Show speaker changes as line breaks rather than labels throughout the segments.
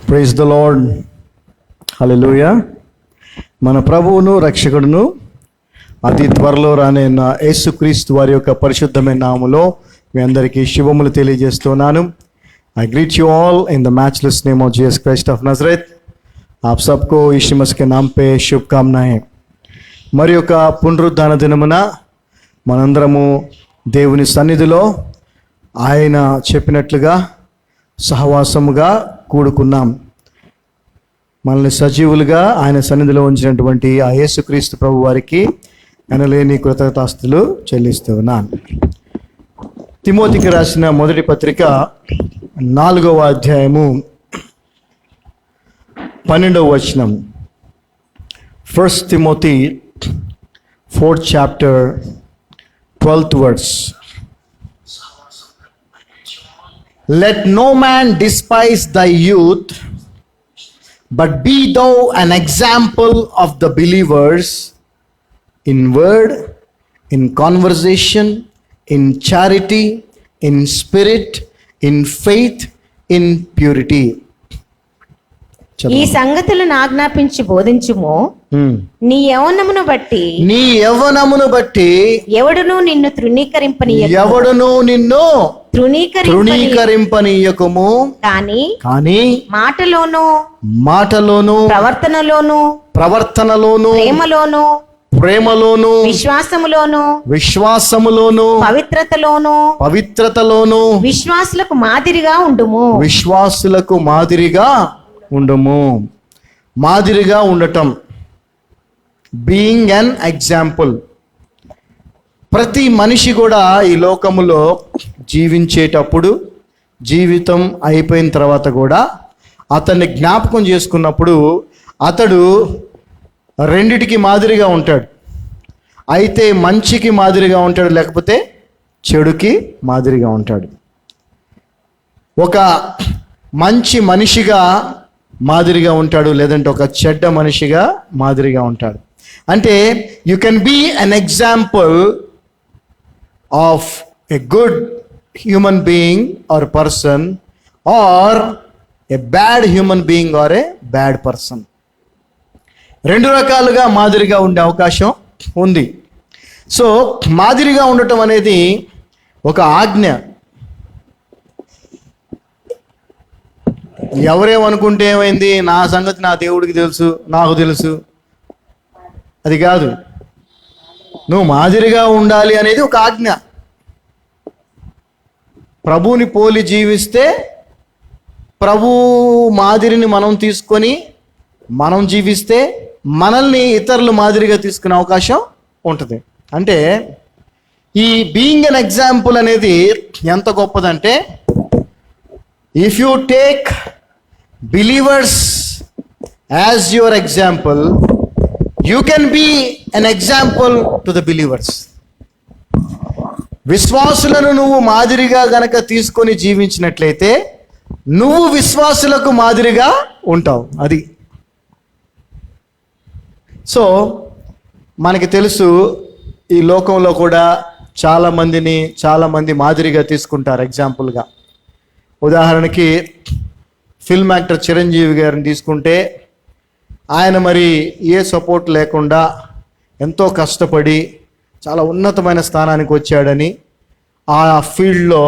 Praise the lord. హల్లెలూయా. మన ప్రభువును రక్షకుడును అతి త్వరలో రానైన యేసుక్రీస్తు వారి యొక్క పరిశుద్ధమైన నామములో మీ అందరికీ శుభములు తెలియజేస్తున్నాను. I greet you all in the matchless name of Jesus Christ of Nazareth. आप सबको यीशु मसीह के नाम पे शुभकामनाएं. మరి యొక్క పునరుద్ధాన దినమున మనందరము దేవుని సన్నిధిలో ఆయన చెప్పినట్లుగా సహవాసముగా కూడుకున్నాం. మనల్ని సజీవులుగా ఆయన సన్నిధిలో ఉంచినటువంటి ఆ యేసుక్రీస్తు ప్రభు వారికి ఎనలేని కృతజ్ఞతాస్తులు చెల్లిస్తూ ఉన్నాను. తిమోతికి రాసిన మొదటి పత్రిక 4వ అధ్యాయము 12వ వచనం. 1 Timothy 4th chapter 12th verse. Let no man despise thy youth, but be thou an example of the believers in word, in conversation, in charity, in spirit, in faith, in purity.
ఈ సంగతులను ఆజ్ఞాపించి బోధించుము. నీ యవ్వనమును బట్టి ఎవడును నిన్ను
తృణీకరింపనీయకుము. కానీ మాటలోను ప్రవర్తనలోను ప్రేమలోను విశ్వాసములోను పవిత్రతలోను
విశ్వాసులకు మాదిరిగా ఉండుము.
మాదిరిగా ఉండటం, బీయింగ్ అన్ ఎగ్జాంపుల్. ప్రతి మనిషి కూడా ఈ లోకములో జీవించేటప్పుడు, జీవితం అయిపోయిన తర్వాత కూడా అతన్ని జ్ఞాపకం చేసుకున్నప్పుడు అతడు రెండిటికి మాదిరిగా ఉంటాడు. అయితే మంచికి మాదిరిగా ఉంటాడు, లేకపోతే చెడుకి మాదిరిగా ఉంటాడు. ఒక మంచి మనిషిగా మాదిరిగా ఉంటాడు, లేదంటే ఒక చెడ్డ మనిషిగా మాదిరిగా ఉంటాడు. అంటే you can be an example of a good human being or person, or a bad human being or a bad person. రెండు రకాలుగా మాదిరిగా ఉండే అవకాశం ఉంది. సో మాదిరిగా ఉండటం అనేది ఒక ఆజ్ఞ. ఎవరేమనుకుంటే ఏమైంది, నా సంగతి నా దేవుడికి తెలుసు, నాకు తెలుసు, అది కాదు. నువ్వు మాదిరిగా ఉండాలి అనేది ఒక ఆజ్ఞ. ప్రభువుని పోలి జీవిస్తే ప్రభు మాదిరిని మనం తీసుకొని మనం జీవిస్తే మనల్ని ఇతరులు మాదిరిగా తీసుకునే అవకాశం ఉంటుంది. అంటే ఈ బీయింగ్ అన్ ఎగ్జాంపుల్ అనేది ఎంత గొప్పదంటే, if you take believers as your example, you can be an example to the believers. విశ్వాసులను నువ్వు మాదిరిగా గనక తీసుకొని జీవించినట్లయితే నువ్వు విశ్వాసులకు మాదిరిగా ఉంటావు. అది సో మనకి తెలుసు, ఈ లోకంలో కూడా చాలామంది మాదిరిగా తీసుకుంటారు ఎగ్జాంపుల్గా. ఉదాహరణకి ఫిల్మ్ యాక్టర్ చిరంజీవి గారిని తీసుకుంటే, ఆయన మరి ఏ సపోర్ట్ లేకుండా ఎంతో కష్టపడి చాలా ఉన్నతమైన స్థానానికి వచ్చాడని ఆ ఫీల్డ్లో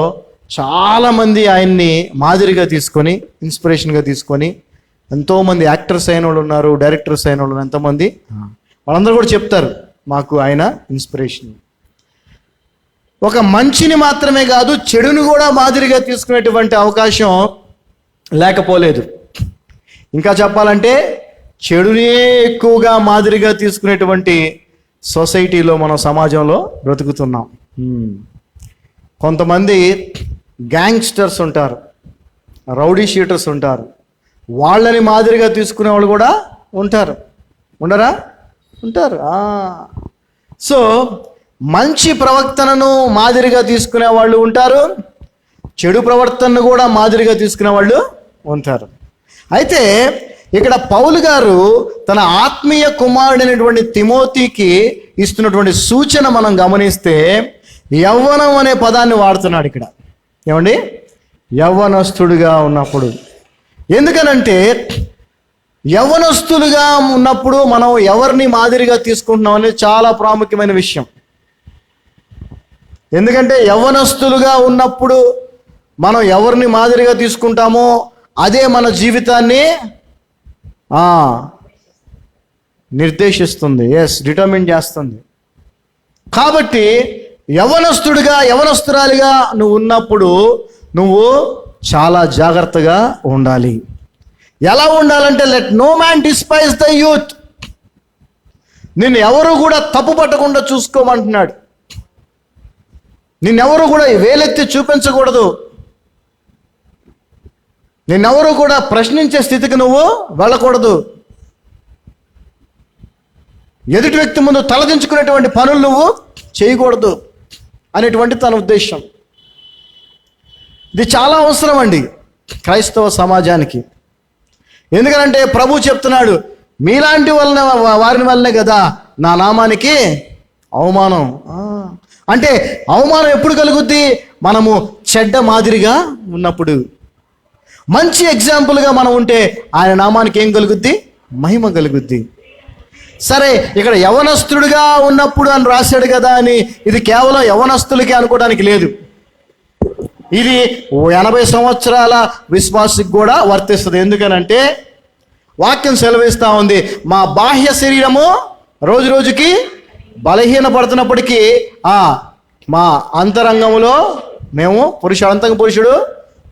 చాలామంది ఆయన్ని మాదిరిగా తీసుకొని, ఇన్స్పిరేషన్గా తీసుకొని, ఎంతోమంది యాక్టర్స్ అయిన వాళ్ళు ఉన్నారు, డైరెక్టర్స్ అయిన వాళ్ళు ఎంతోమంది, వాళ్ళందరూ కూడా చెప్తారు మాకు ఆయన ఇన్స్పిరేషన్. ఒక మంచిని మాత్రమే కాదు, చెడుని కూడా మాదిరిగా తీసుకునేటువంటి అవకాశం లేకపోలేదు. ఇంకా చెప్పాలంటే చెడునే ఎక్కువగా మాదిరిగా తీసుకునేటువంటి సొసైటీలో, మనం సమాజంలో బ్రతుకుతున్నాం. కొంతమంది గ్యాంగ్స్టర్స్ ఉంటారు, రౌడీ షీటర్స్ ఉంటారు, వాళ్ళని మాదిరిగా తీసుకునే వాళ్ళు కూడా ఉంటారు. ఉంటారు. సో మంచి ప్రవర్తనను మాదిరిగా తీసుకునే వాళ్ళు ఉంటారు, చెడు ప్రవర్తనను కూడా మాదిరిగా తీసుకునే వాళ్ళు ఉంటారు. అయితే ఇక్కడ పౌలు గారు తన ఆత్మీయ కుమారుడైనటువంటి తిమోతికి ఇస్తున్నటువంటి సూచన మనం గమనిస్తే, యవ్వనం అనే పదాన్ని వాడుతున్నాడు ఇక్కడ. ఏమండి, యవ్వనస్తుడిగా ఉన్నప్పుడు ఎందుకనంటే యవ్వనస్తులుగా ఉన్నప్పుడు మనం ఎవరిని మాదిరిగా తీసుకుంటున్నాం అనేది చాలా ప్రాముఖ్యమైన విషయం. ఎందుకంటే యవ్వనస్తులుగా ఉన్నప్పుడు మనం ఎవరిని మాదిరిగా తీసుకుంటామో అదే మన జీవితాన్ని నిర్దేశిస్తుంది, డిటర్మిన్ చేస్తుంది. కాబట్టి యవ్వనస్తుడిగా యవ్వనస్తురాలిగా నువ్వు ఉన్నప్పుడు నువ్వు చాలా జాగ్రత్తగా ఉండాలి. ఎలా ఉండాలంటే let no man despise the youth. నిన్ను ఎవరు కూడా తప్పు పట్టకుండా చూసుకోమంటున్నాడు. నిన్నెవరు కూడా వేలెత్తి చూపించకూడదు. నిన్నెవరు కూడా ప్రశ్నించే స్థితికి నువ్వు వెళ్ళకూడదు. ఎదుటి వ్యక్తి ముందు తలదించుకునేటువంటి పనులు నువ్వు చేయకూడదు అనేటువంటి తన ఉద్దేశం. ఇది చాలా అవసరం అండి క్రైస్తవ సమాజానికి. ఎందుకంటే ప్రభు చెప్తున్నాడు, మీలాంటి వారిని వల్లనే కదా నా నామానికి అవమానం. అంటే అవమానం ఎప్పుడు కలుగుద్ది? మనము చెడ్డ మాదిరిగా ఉన్నప్పుడు. మంచి ఎగ్జాంపుల్గా మనం ఉంటే ఆయన నామానికి ఏం కలుగుద్ది? మహిమ కలుగుద్ది. సరే, ఇక్కడ యవనస్తుడిగా ఉన్నప్పుడు అని రాశాడు కదా అని ఇది కేవలం యవనస్తులకి అనుకోవడానికి లేదు. ఇది 80 సంవత్సరాల విశ్వాసికి కూడా వర్తిస్తుంది. ఎందుకనంటే వాక్యం సెలవిస్తూ ఉంది, మా బాహ్య శరీరము రోజు రోజుకి బలహీనపడుతున్నప్పటికీ మా అంతరంగంలో మేము అంతరంగ పురుషుడు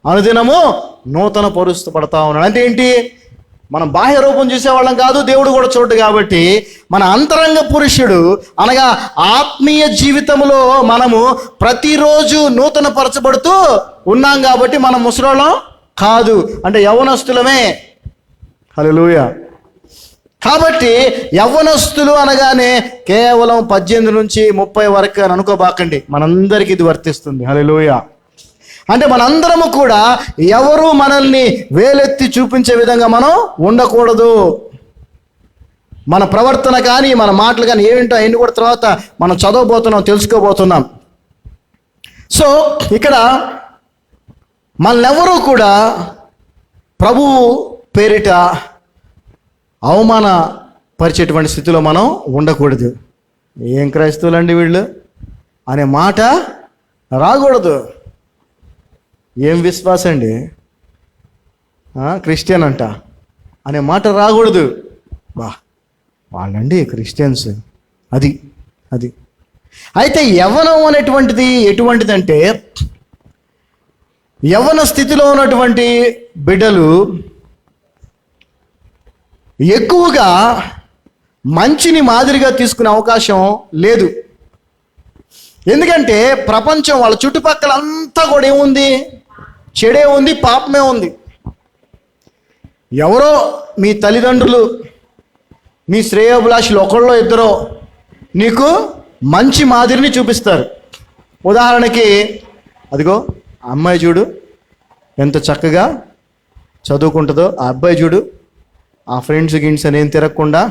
అనుదినము నూతన పరుస్తపడతా ఉన్నాడు. అంటే ఏంటి? మనం బాహ్య రూపం చూసేవాళ్ళం కాదు, దేవుడు కూడా చూడు. కాబట్టి మన అంతరంగ పురుషుడు అనగా ఆత్మీయ జీవితంలో మనము ప్రతిరోజు నూతన పరచబడుతూ ఉన్నాం. కాబట్టి మనం ముసలోళ్ళం కాదు, అంటే యవ్వనస్తులమే. హల్లెలూయా. కాబట్టి యవ్వనస్తులు అనగానే కేవలం 18 నుంచి 30 వరకు అని అనుకోబాకండి. మనందరికీ ఇది వర్తిస్తుంది. హల్లెలూయా. అంటే మనందరము కూడా ఎవరు మనల్ని వేలెత్తి చూపించే విధంగా మనం ఉండకూడదు. మన ప్రవర్తన కానీ మన మాటలు కానీ ఏమిటో అవన్నీ కూడా తర్వాత మనం చదవబోతున్నాం, తెలుసుకోబోతున్నాం. సో ఇక్కడ మనెవరూ కూడా ప్రభువు పేరిట అవమానపరిచేటువంటి స్థితిలో మనం ఉండకూడదు. ఏం క్రైస్తవులండి వీళ్ళు అనే మాట రాకూడదు. ఏం విశ్వాసం అండి, క్రిస్టియన్ అంట అనే మాట రాకూడదు. వాళ్ళండి క్రిస్టియన్స్. అది అయితే యవ్వనం అనేటువంటిది ఎటువంటిదంటే, యవ్వన స్థితిలో ఉన్నటువంటి బిడ్డలు ఎక్కువగా మంచిని మాదిరిగా తీసుకునే అవకాశం లేదు. ఎందుకంటే ప్రపంచం వాళ్ళ చుట్టుపక్కల అంతా కూడా ఏముంది? చెడే ఉంది, పాపమే ఉంది. ఎవరో మీ తల్లిదండ్రులు, మీ శ్రేయోభిలాషులు ఒకళ్ళో ఇద్దరో నీకు మంచి మాదిరిని చూపిస్తారు. ఉదాహరణకి, అదిగో అమ్మాయి చూడు ఎంత చక్కగా చదువుకుంటుందో, ఆ అబ్బాయి చూడు ఆ ఫ్రెండ్స్ అని ఏం తిరగకుండా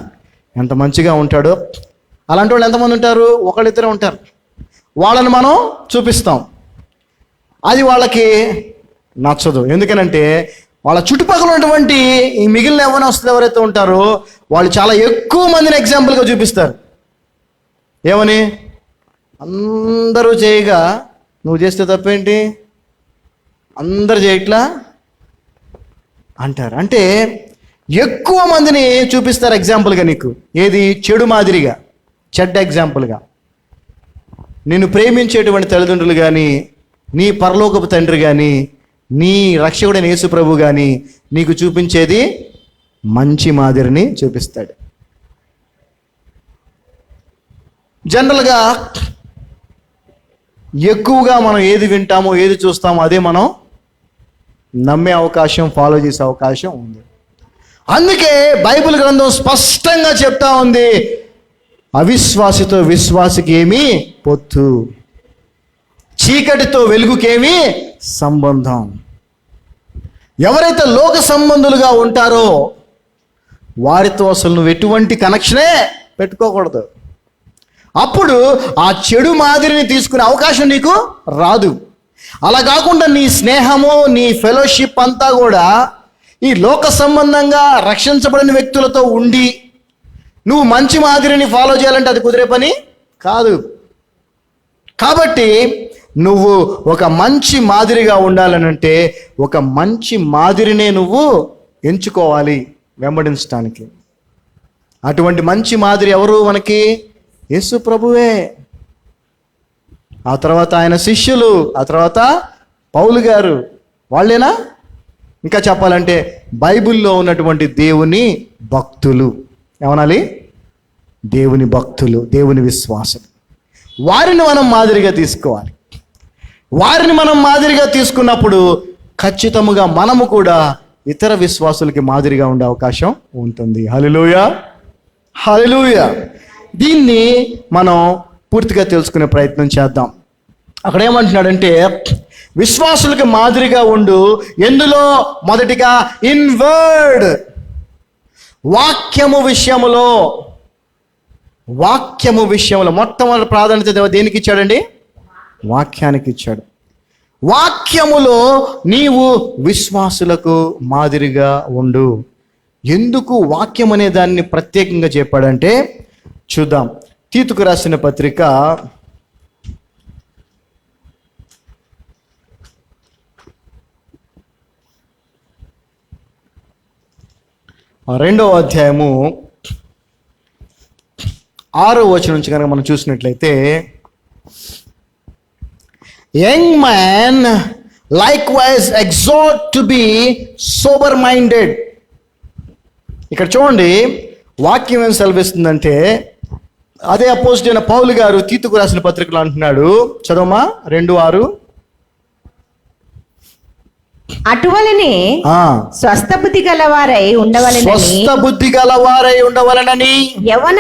ఎంత మంచిగా ఉంటాడో. అలాంటి వాళ్ళు ఎంతమంది ఉంటారు? ఒకళ్ళిద్దరే ఉంటారు. వాళ్ళని మనం చూపిస్తాం. అది వాళ్ళకి నచ్చదు. ఎందుకనంటే వాళ్ళ చుట్టుపక్కల ఉన్నటువంటి ఈ మిగిలిన యవ్వనస్తులు ఎవరైతే ఉంటారో వాళ్ళు చాలా ఎక్కువ మందిని ఎగ్జాంపుల్గా చూపిస్తారు. ఏమని? అందరూ చేయగా నువ్వు చేస్తే తప్పేంటి, అందరు చేయట్లా అంటారు. అంటే ఎక్కువ మందిని చూపిస్తారు ఎగ్జాంపుల్గా నీకు. ఏది? చెడు మాదిరిగా, చెడ్డ ఎగ్జాంపుల్గా. నిన్ను ప్రేమించేటువంటి తల్లిదండ్రులు కానీ, నీ పరలోకపు తండ్రి కానీ, నీ రక్షకుడైన యేసు ప్రభు కానీ నీకు చూపించేది మంచి మాదిరిని చూపిస్తాడు. జనరల్గా ఎక్కువగా మనం ఏది వింటామో, ఏది చూస్తామో అదే మనం నమ్మే అవకాశం, ఫాలో చేసే అవకాశం ఉంది. అందుకే బైబిల్ గ్రంథం స్పష్టంగా చెప్తా ఉంది, అవిశ్వాసితో విశ్వాసికి ఏమీ పొత్తు, చీకటితో వెలుగుకేమీ సంబంధం. ఎవరైతే లోక సంబంధులుగా ఉంటారో వారితో అసలు నువ్వు ఎటువంటి కనెక్షనే పెట్టుకోకూడదు. అప్పుడు ఆ చెడు మాదిరిని తీసుకునే అవకాశం నీకు రాదు. అలా కాకుండా నీ స్నేహము, నీ ఫెలోషిప్ అంతా కూడా ఈ లోక సంబంధంగా రక్షించబడిన వ్యక్తులతో ఉండి నువ్వు మంచి మాదిరిని ఫాలో చేయాలంటే అది కుదిరే పని కాదు. కాబట్టి నువ్వు ఒక మంచి మాదిరిగా ఉండాలనంటే ఒక మంచి మాదిరినే నువ్వు ఎంచుకోవాలి వెంబడించడానికి. అటువంటి మంచి మాదిరి ఎవరు మనకి? యేసు ప్రభువే. ఆ తర్వాత ఆయన శిష్యులు, ఆ తర్వాత పౌలు గారు, వాళ్ళేనా? ఇంకా చెప్పాలంటే బైబిల్లో ఉన్నటువంటి దేవుని భక్తులు. ఏమనాలి? దేవుని భక్తులు, దేవుని విశ్వాసులు. వారిని మనం మాదిరిగా తీసుకోవాలి. వారిని మనం మాదిరిగా తీసుకున్నప్పుడు ఖచ్చితముగా మనము కూడా ఇతర విశ్వాసులకి మాదిరిగా ఉండే అవకాశం ఉంటుంది. హల్లెలూయా, హల్లెలూయా. దీన్ని మనం పూర్తిగా తెలుసుకునే ప్రయత్నం చేద్దాం. అక్కడ ఏమంటున్నాడంటే విశ్వాసులకు మాదిరిగా ఉండు. ఎందులో? మొదటిగా ఇన్ వర్డ్, వాక్యము విషయములో. వాక్యము విషయంలో మొట్టమొదటి ప్రాధాన్యత దేనికి ఇచ్చాడండి? వాక్యానికి ఇచ్చాడు. వాక్యములో నీవు విశ్వాసులకు మాదిరిగా ఉండు. ఎందుకు వాక్యం అనే దాన్ని ప్రత్యేకంగా చెప్పాడంటే చూద్దాం. తీతుకు రాసిన పత్రిక 2వ అధ్యాయము 6వ వచనం నుంచి కనుక మనం చూసినట్లయితే, young man likewise exhort to be sober minded. ఇక్కడ చూడండి వాక్యం ఏం సెలవిస్తుందంటే, అదే అపోజిట్ పౌలు గారు తీతుకు రాసిన పత్రికలో అంటున్నాడు. చదవమా 2:6.
అటువలనే స్వస్థ బుద్ధి గలవారై ఉండవలెనని యవ్వన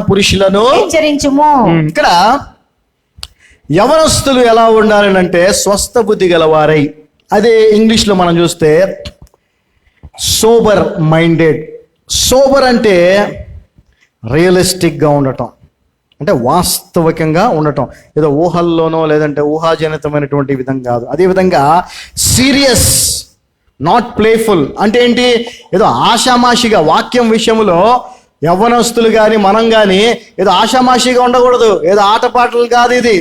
పురుషులను హెచ్చరించుము.
ఇక్కడ యవనస్తులు ఎలా ఉండాలనంటే స్వస్థ బుద్ధి గలవారై. అదే ఇంగ్లీష్లో మనం చూస్తే సోబర్ మైండెడ్. సోబర్ అంటే రియలిస్టిక్గా ఉండటం, అంటే వాస్తవికంగా ఉండటం. ఏదో ఊహల్లోనో లేదంటే ఊహాజనితమైనటువంటి విధంగా కాదు. అదేవిధంగా సీరియస్, నాట్ ప్లేఫుల్. అంటే ఏంటి? ఏదో ఆషామాషిగా వాక్యం విషయంలో యవ్వనస్తులు కానీ మనం కానీ ఏదో ఆషామాషిగా ఉండకూడదు. ఏదో ఆటపాటలు కాదు ఇది.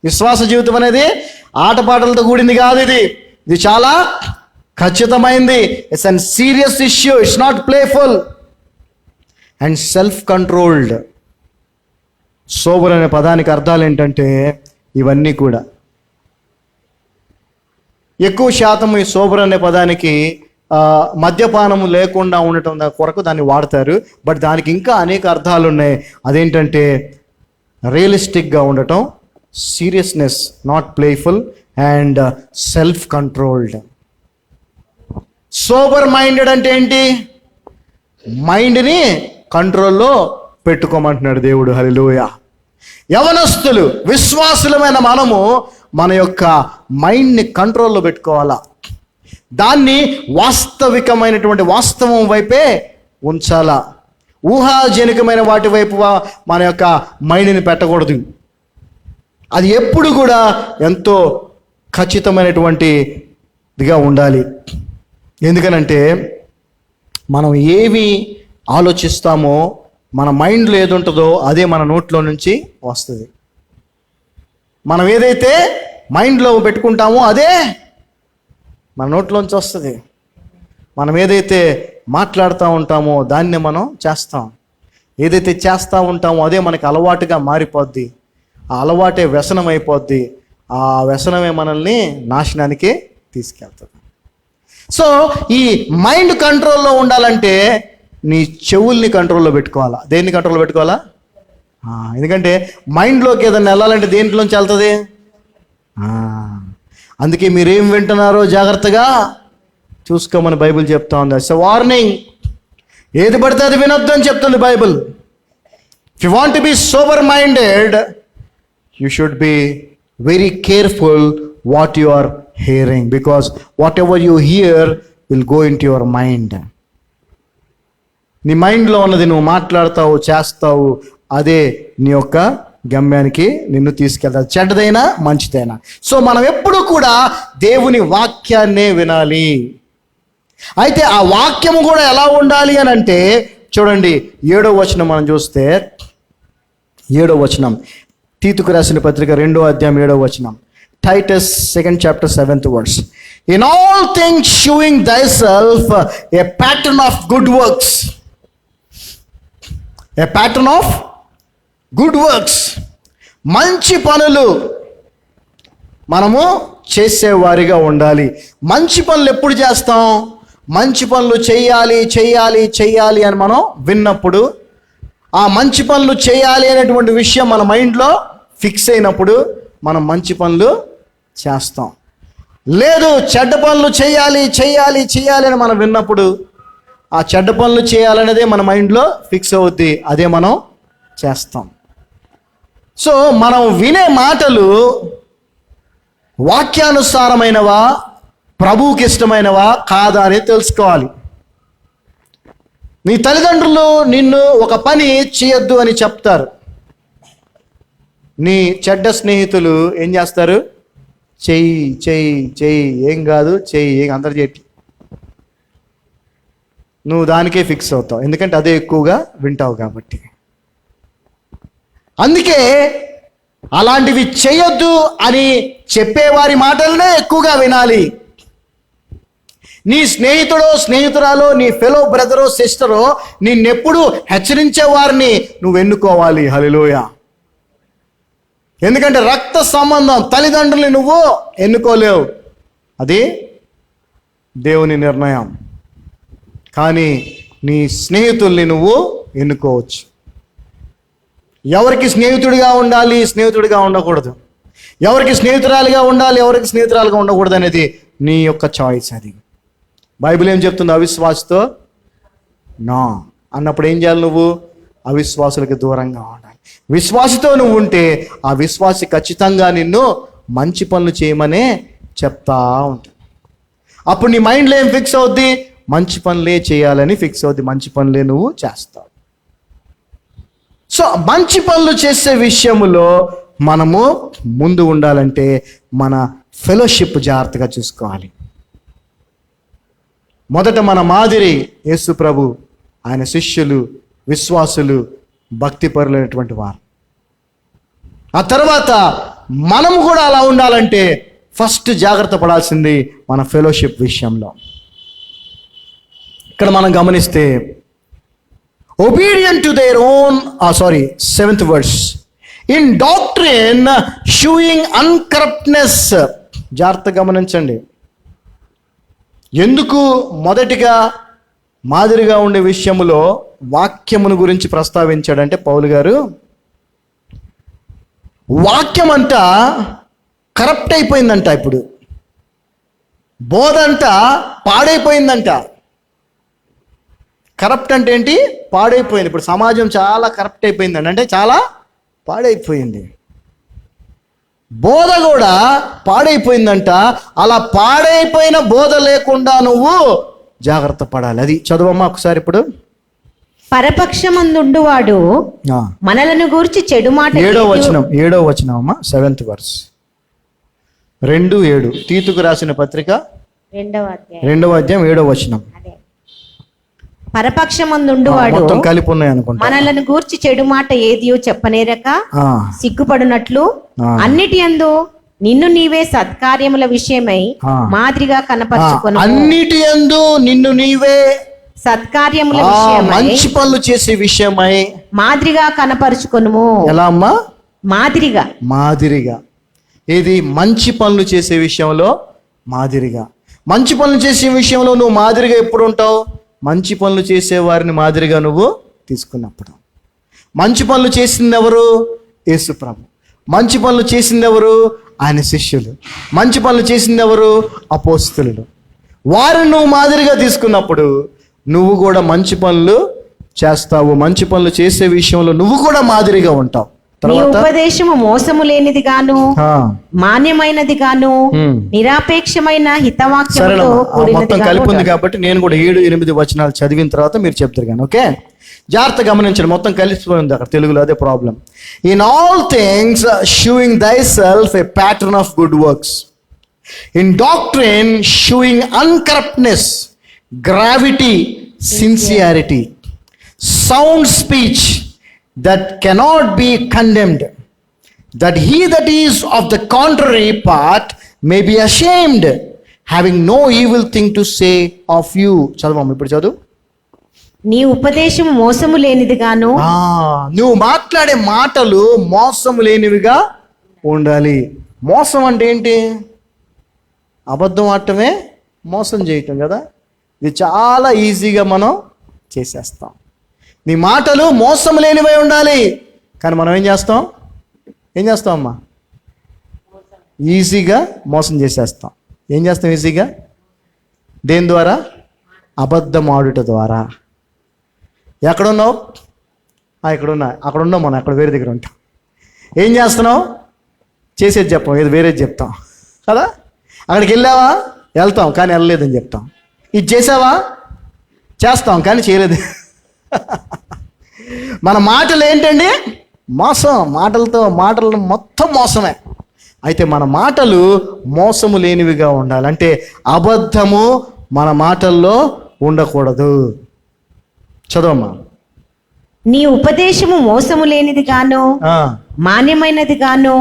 విశ్వాస జీవితం అనేది ఆటపాటలతో కూడింది కాదు. ఇది చాలా ఖచ్చితమైంది. It's an serious issue. It's not playful and self controlled. Sober అనే పదానికి అర్థాలు ఏంటంటే ఇవన్నీ కూడా. ఎక్కువ శాతం ఈ సోబర్ అనే పదానికి మద్యపానము లేకుండా ఉండటం కొరకు దాన్ని వాడతారు. బట్ దానికి ఇంకా అనేక అర్థాలు ఉన్నాయి. అదేంటంటే రియలిస్టిక్గా ఉండటం, seriousness, not playful and self controlled. Sober minded అంటే ఏంటి? మైండ్ని కంట్రోల్లో పెట్టుకోమంటున్నాడు దేవుడు. హల్లెలూయా. యవనస్తులు, విశ్వాసులమైన మనము మన యొక్క మైండ్ని కంట్రోల్లో పెట్టుకోవాలా. దాన్ని వాస్తవికమైనటువంటి వాస్తవం వైపే ఉంచాలా. ఊహాజనికమైన వాటి వైపు మన యొక్క మైండ్ని పెట్టకూడదు. అది ఎప్పుడు కూడా ఎంతో ఖచ్చితమైనటువంటిదిగా ఉండాలి. ఎందుకనంటే మనం ఏవి ఆలోచిస్తామో మన మైండ్లో ఏది ఉంటుందో అదే మన నోట్లో నుంచి వస్తుంది. మనం ఏదైతే మైండ్లో పెట్టుకుంటామో అదే మన నోట్లోంచి వస్తుంది. మనం ఏదైతే మాట్లాడుతూ ఉంటామో దాన్నే మనం చేస్తాం. ఏదైతే చేస్తూ ఉంటామో అదే మనకి అలవాటుగా మారిపోద్ది. ఆ అలవాటే వ్యసనం అయిపోద్ది. ఆ వ్యసనమే మనల్ని నాశనానికి తీసుకెళ్తుంది. సో ఈ మైండ్ కంట్రోల్లో ఉండాలంటే నీ చెవుల్ని కంట్రోల్లో పెట్టుకోవాలా. దేన్ని కంట్రోల్లో పెట్టుకోవాలా? ఎందుకంటే మైండ్లోకి ఏదైనా వెళ్ళాలంటే దేంట్లోంచి వెళ్తుంది? అందుకే మీరేం వింటున్నారో జాగ్రత్తగా చూసుకోమని బైబిల్ చెప్తా ఉంది. It's warning. ఏది పడితే అది వినొద్దు అని చెప్తుంది Bible. If you want to be sober minded you should be very careful what you are hearing, because whatever you hear will go into your mind. నీ మైండ్లో ఉన్నది నువ్వు మాట్లాడతావు, చేస్తావు, అదే నీ యొక్క గమ్యానికి నిన్ను తీసుకెళ్తావు, చెడ్డదైనా మంచిదైనా. సో మనం ఎప్పుడు కూడా దేవుని వాక్యాన్నే వినాలి. అయితే ఆ వాక్యము కూడా ఎలా ఉండాలి అని అంటే చూడండి, 7వ వచనం మనం చూస్తే, 7వ వచనం, తీతుకు రాసిన పత్రిక 2వ అధ్యాయం 7వ వచనం, Titus 2nd chapter 7th verse. In all things shewing thyself a pattern of good works. A pattern of good works. మంచి పనులు మనము చేసేవారిగా ఉండాలి. మంచి పనులు ఎప్పుడు చేస్తాం? మంచి పనులు చెయ్యాలి చెయ్యాలి చెయ్యాలి అని మనం విన్నప్పుడు, ఆ మంచి పనులు చేయాలి అనేటువంటి విషయం మన మైండ్లో ఫిక్స్ అయినప్పుడు మనం మంచి పనులు చేస్తాం. లేదు, చెడ్డ పనులు చేయాలి చెయ్యాలి చెయ్యాలి అని మనం విన్నప్పుడు ఆ చెడ్డ పనులు చేయాలనేదే మన మైండ్లో ఫిక్స్ అవుద్ది, అదే మనం చేస్తాం. సో మనం వినే మాటలు వాక్యానుసారమైనవా, ప్రభువుకి ఇష్టమైనవా కాదా అని తెలుసుకోవాలి. నీ తల్లిదండ్రులు నిన్ను ఒక పని చేయొద్దు అని చెప్తారు. నీ చెడ్డ స్నేహితులు ఏం చేస్తారు? చెయ్యి చెయ్యి చెయ్యి, ఏం కాదు చెయ్యి, ఏం అందరు చెయ్యి. నువ్వు దానికే ఫిక్స్ అవుతావు, ఎందుకంటే అదే ఎక్కువగా వింటావు కాబట్టి. అందుకే అలాంటివి చేయొద్దు అని చెప్పేవారి మాటలనే ఎక్కువగా వినాలి. నీ స్నేహితుడో స్నేహితురాలో, నీ ఫెలో బ్రదరో సిస్టరో నిన్నెప్పుడు హెచ్చరించే వారిని నువ్వు ఎన్నుకోవాలి. హల్లెలూయా. ఎందుకంటే రక్త సంబంధం, తల్లిదండ్రుల్ని నువ్వు ఎన్నుకోలేవు, అది దేవుని నిర్ణయం. కానీ నీ స్నేహితుల్ని నువ్వు ఎన్నుకోవచ్చు. ఎవరికి స్నేహితుడిగా ఉండాలి, స్నేహితుడిగా ఉండకూడదు, ఎవరికి స్నేహితురాలిగా ఉండాలి, ఎవరికి స్నేహితురాలుగా ఉండకూడదు అనేది నీ యొక్క చాయిస్. అది బైబిల్ ఏం చెప్తుంది? అవిశ్వాసతో నా అన్నప్పుడు ఏం చేయాలి? నువ్వు అవిశ్వాసులకి దూరంగా ఉండాలి. విశ్వాసతో నువ్వు ఉంటే ఆ విశ్వాసి ఖచ్చితంగా నిన్ను మంచి పనులు చేయమనే చెప్తా ఉంటుంది. అప్పుడు నీ మైండ్లో ఏం ఫిక్స్ అవుద్ది? మంచి పనులే చేయాలని ఫిక్స్ అవుద్ది, మంచి పనులే నువ్వు చేస్తావు. సో మంచి పనులు చేసే విషయంలో మనము ముందు ఉండాలంటే మన ఫెలోషిప్ జాగ్రత్తగా చూసుకోవాలి. మొదట మన మాదిరి యేసు ప్రభు, ఆయన శిష్యులు, విశ్వాసులు, భక్తిపరులైనటువంటి వారు. ఆ తర్వాత మనము కూడా అలా ఉండాలంటే ఫస్ట్ జాగ్రత్త పడాల్సింది మన ఫెలోషిప్ విషయంలో. ఇక్కడ మనం గమనిస్తే obedient to their own 7th verse, in doctrine shewing uncorruptness. జాగ్రత్త గమనించండి. ఎందుకు మొదటిగా మాదిరిగా ఉండే విషయములో వాక్యమును గురించి ప్రస్తావించాడంటే పౌలు గారు, వాక్యం అంతా కరప్ట్ అయిపోయిందంట. ఇప్పుడు బోధ అంతా పాడైపోయిందంట. కరప్ట్ అంటే ఏంటి? పాడైపోయింది. ఇప్పుడు సమాజం చాలా కరప్ట్ అయిపోయిందండి, అంటే చాలా పాడైపోయింది. బోధ కూడా పాడైపోయిందంట. అలా పాడైపోయిన బోధ లేకుండా నువ్వు జాగ్రత్త పడాలి. అది చదువమ్మా ఒకసారి. ఇప్పుడు
పరపక్షమందుండువాడు మనలను గూర్చి చెడు మాట.
7వ వచనం అమ్మా, 7th verse, 2:7, తీతుకు రాసిన పత్రిక 2వ అధ్యాయం 7వ వచనం.
పరపక్షమందుండువాడు
మొత్తం కలిపి ఉన్నాయి అనుకుంటా.
మనలను గూర్చి చెడు మాట ఏదియో చెప్పనేరక సిగ్గుపడునట్లు అన్నిటి యందు నిన్ను నీవే సత్కార్యముల విషయమై మాదిరిగా కనపరచుకొను.
అన్నిటి యందు నిన్ను నీవే
సత్కార్యముల విషయమై,
మంచి పనులు చేసే విషయమై
మాదిరిగా కనపరచుకొనుము.
ఎలా అమ్మా?
మాదిరిగా.
మాదిరిగా. ఏది? మంచి పనులు చేసే విషయంలో మాదిరిగా. మంచి పనులు చేసే విషయంలో నువ్వు మాదిరిగా ఎప్పుడు ఉంటావు? మంచి పనులు చేసే వారిని మాదిరిగా నువ్వు తీసుకున్నప్పుడు. మంచి పనులు చేసింది ఎవరు? యేసు ప్రభు. మంచి పనులు చేసింది ఎవరు? ఆయన శిష్యులు. మంచి పనులు చేసింది ఎవరు? అపోస్తలులు. వారిని నువ్వు మాదిరిగా తీసుకున్నప్పుడు నువ్వు కూడా మంచి పనులు చేస్తావు. మంచి పనులు చేసే విషయంలో నువ్వు కూడా మాదిరిగా ఉంటావు.
నీ ఉపదేశము మోసము లేనిది గాను, మాన్యమైనది గాను, నిరాపేక్షమైన హితవాక్యముతో
మొత్తం కలిపి ఉంది కాబట్టి నేను కూడా 7-8 వచనాలు చదివిన తర్వాత మీరు చెప్తారు కానీ. ఓకే, జాగ్రత్త గమనించండి. మొత్తం కలిసిపోయింది అక్కడ తెలుగులో, అదే problem. In all things showing thyself a pattern of good works, in doctrine showing uncorruptness, gravity, sincerity, sound speech that cannot be condemned, that he that is of the contrary part may be ashamed, having no evil thing to say of you. చదవమ్మ, ఇప్పుడు చదువు.
నీ ఉపదేశం మోసము లేనిదిగాను.
నువ్వు మాట్లాడే మాటలు మోసము లేనివిగా ఉండాలి. మోసం అంటే ఏంటి? అబద్ధం ఆడటమే మోసం చేయటం కదా. ఇది చాలా ఈజీగా మనం చేసేస్తాం. నీ మాటలు మోసం లేనివై ఉండాలి. కానీ మనం ఏం చేస్తాం అమ్మా? ఈజీగా మోసం చేసేస్తాం. ఏం చేస్తాం ఈజీగా? దేని ద్వారా? అబద్ధం ఆడుట ద్వారా. ఎక్కడున్నావు? ఇక్కడ ఉన్నాం మనం, అక్కడ వేరే దగ్గర ఉంటాం. ఏం చేస్తున్నావు? చేసేది చెప్పాం, ఏది వేరేది చెప్తాం కదా. అక్కడికి వెళ్ళావా? వెళ్తాం కానీ వెళ్ళలేదని చెప్తాం. ఇది చేసావా? చేస్తాం కానీ చేయలేదు. మన మాటలు ఏంటండి? మోసం. మాటలు మొత్తం మోసమే. అయితే మన మాటలు మోసము లేనివిగా ఉండాలి. అంటే అబద్ధము మన మాటల్లో ఉండకూడదు. చదవమ్మా.
నీ ఉపదేశము మోసము లేనిదిగాను, మాన్యమైనదిగాను,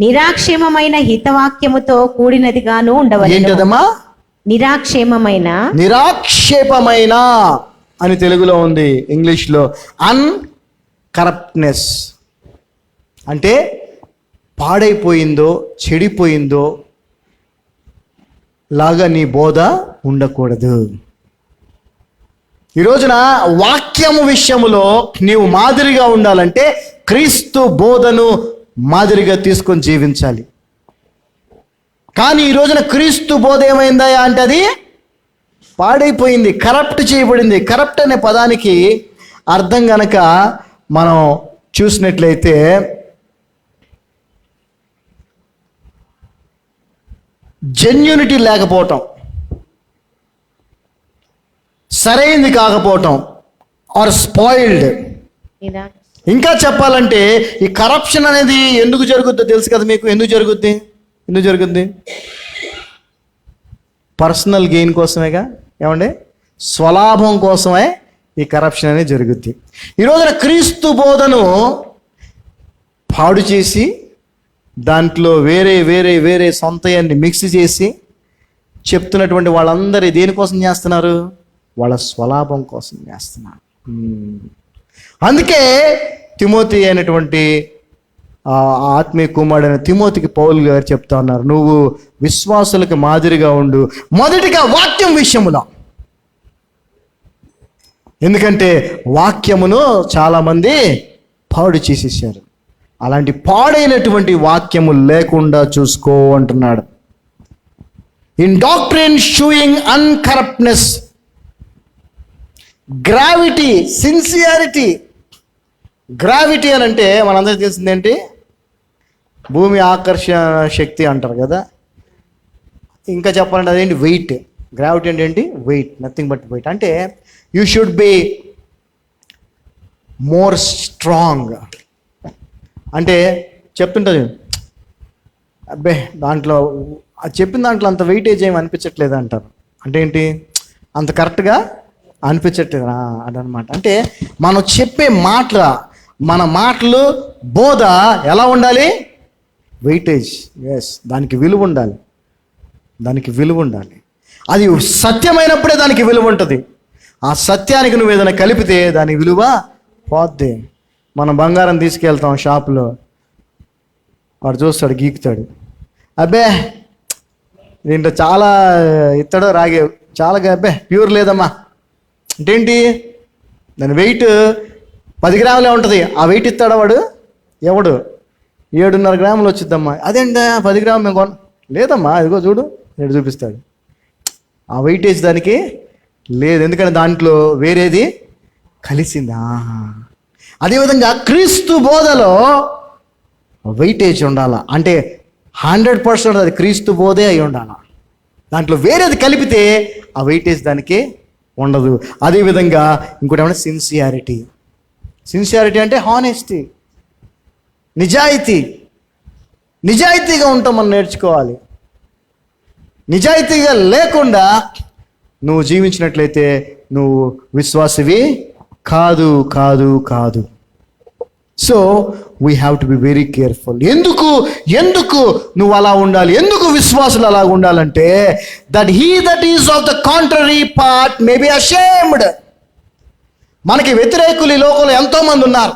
నిరాక్షేమమైన హితవాక్యముతో కూడినదిగాను ఉండవలెను.
ఏంటదమ్మా? నిరాక్షేపమైన అని తెలుగులో ఉంది, ఇంగ్లీష్లో అన్కరప్ట్నెస్. అంటే పాడైపోయిందో చెడిపోయిందో లాగా నీ బోధ ఉండకూడదు. ఈ రోజున వాక్యము విషయములో నీవు మాదిరిగా ఉండాలంటే క్రీస్తు బోధను మాదిరిగా తీసుకొని జీవించాలి. కానీ ఈ రోజున క్రీస్తు బోధ ఏమైందా అంటే అది పాడైపోయింది, కరప్ట్ చేయబడింది. కరప్ట్ అనే పదానికి అర్థం గనక మనం చూసినట్లయితే జెన్యూనిటీ లేకపోవటం, సరైనది కాకపోవటం, ఆర్ స్పాయిల్డ్. ఇంకా చెప్పాలంటే ఈ కరప్షన్ అనేది ఎందుకు జరుగుద్దో తెలుసు కదా మీకు? ఎందుకు జరుగుద్ది? పర్సనల్ గెయిన్ కోసమేగా. ఏమండి? స్వలాభం కోసమే ఈ కరప్షన్ అనేది జరుగుద్ది. ఈ రోజున క్రీస్తు బోధను పాడు చేసి దాంట్లో వేరే సొంతయాన్ని మిక్స్ చేసి చెప్తున్నటువంటి వాళ్ళందరూ దేనికోసం చేస్తున్నారు? వాళ్ళ స్వలాభం కోసం చేస్తున్నారు. అందుకే తిమోతి అయినటువంటి ఆత్మీయ కుమారుడైన తిమోతికి పౌలు గారు చెప్తా ఉన్నారు, నువ్వు విశ్వాసులకు మాదిరిగా ఉండు, మొదటిగా వాక్యం విషయములో. ఎందుకంటే వాక్యమును చాలామంది పాడు చేసేసారు. అలాంటి పాడైనటువంటి వాక్యము లేకుండా చూసుకో అంటున్నాడు. In doctrine showing uncorruptness, gravity, sincerity. Gravity అని అంటే మనందరికీ తెలిసింది ఏంటి? భూమి ఆకర్షణ శక్తి అంటారు కదా. ఇంకా చెప్పాలంటే అదేంటి? వెయిట్. గ్రావిటీ అంటే ఏంటి? Weight, nothing but weight. అంటే you should be more strong. అంటే చెప్తుంటుంది, అబ్బే దాంట్లో చెప్పిన దాంట్లో అంత వెయిటేజ్ ఏమి అనిపించట్లేదు అంటారు. అంటే ఏంటి? అంత కరెక్ట్గా అనిపించట్లేదు అదనమాట. అంటే మనం చెప్పే మన మాటలు బోధ ఎలా ఉండాలి? వెయిటేజ్. ఎస్, దానికి విలువ ఉండాలి. అది సత్యమైనప్పుడే దానికి విలువ ఉంటుంది. ఆ సత్యానికి నువ్వు ఏదైనా కలిపితే దాని విలువ పోద్ది. మనం బంగారం తీసుకెళ్తాం షాపులో, వాడు చూస్తాడు, గీకుతాడు, అబ్బే దీంట్లో చాలా ఇత్తడో రాగే చాలా, అబ్బే ప్యూర్ లేదమ్మా అంటే ఏంటి? దాని వెయిట్ 10 గ్రాములే ఉంటుంది. ఆ వెయిట్ ఇస్తాడా వాడు? ఎవడు? 7.5 గ్రాములు వచ్చిద్దమ్మా. అదేంటా 10 గ్రాములు మేము లేదమ్మా, ఇదిగో చూడు, నేను చూపిస్తాడు. ఆ వెయిటేజ్ దానికి లేదు, ఎందుకంటే దాంట్లో వేరేది కలిసిందా. అదేవిధంగా క్రీస్తు బోధలో వెయిటేజ్ ఉండాలా. అంటే 100% అది క్రీస్తు బోధే అయి ఉండాలా. దాంట్లో వేరేది కలిపితే ఆ వెయిటేజ్ దానికి ఉండదు. అదేవిధంగా ఇంకోటి ఏమన్నా సిన్సియారిటీ అంటే హానెస్టీ, నిజాయితీగా ఉంటాం మనం నేర్చుకోవాలి. నిజాయితీగా లేకుండా నువ్వు జీవించినట్లయితే నువ్వు విశ్వాసివి కాదు కాదు కాదు. So we have to B very careful. ఎందుకు నువ్వు అలా ఉండాలి, ఎందుకు విశ్వాసులు అలా ఉండాలంటే that he that is of the contrary part may be ashamed. మనకి వ్యతిరేకులు ఈ లోకంలో ఎంతోమంది ఉన్నారు,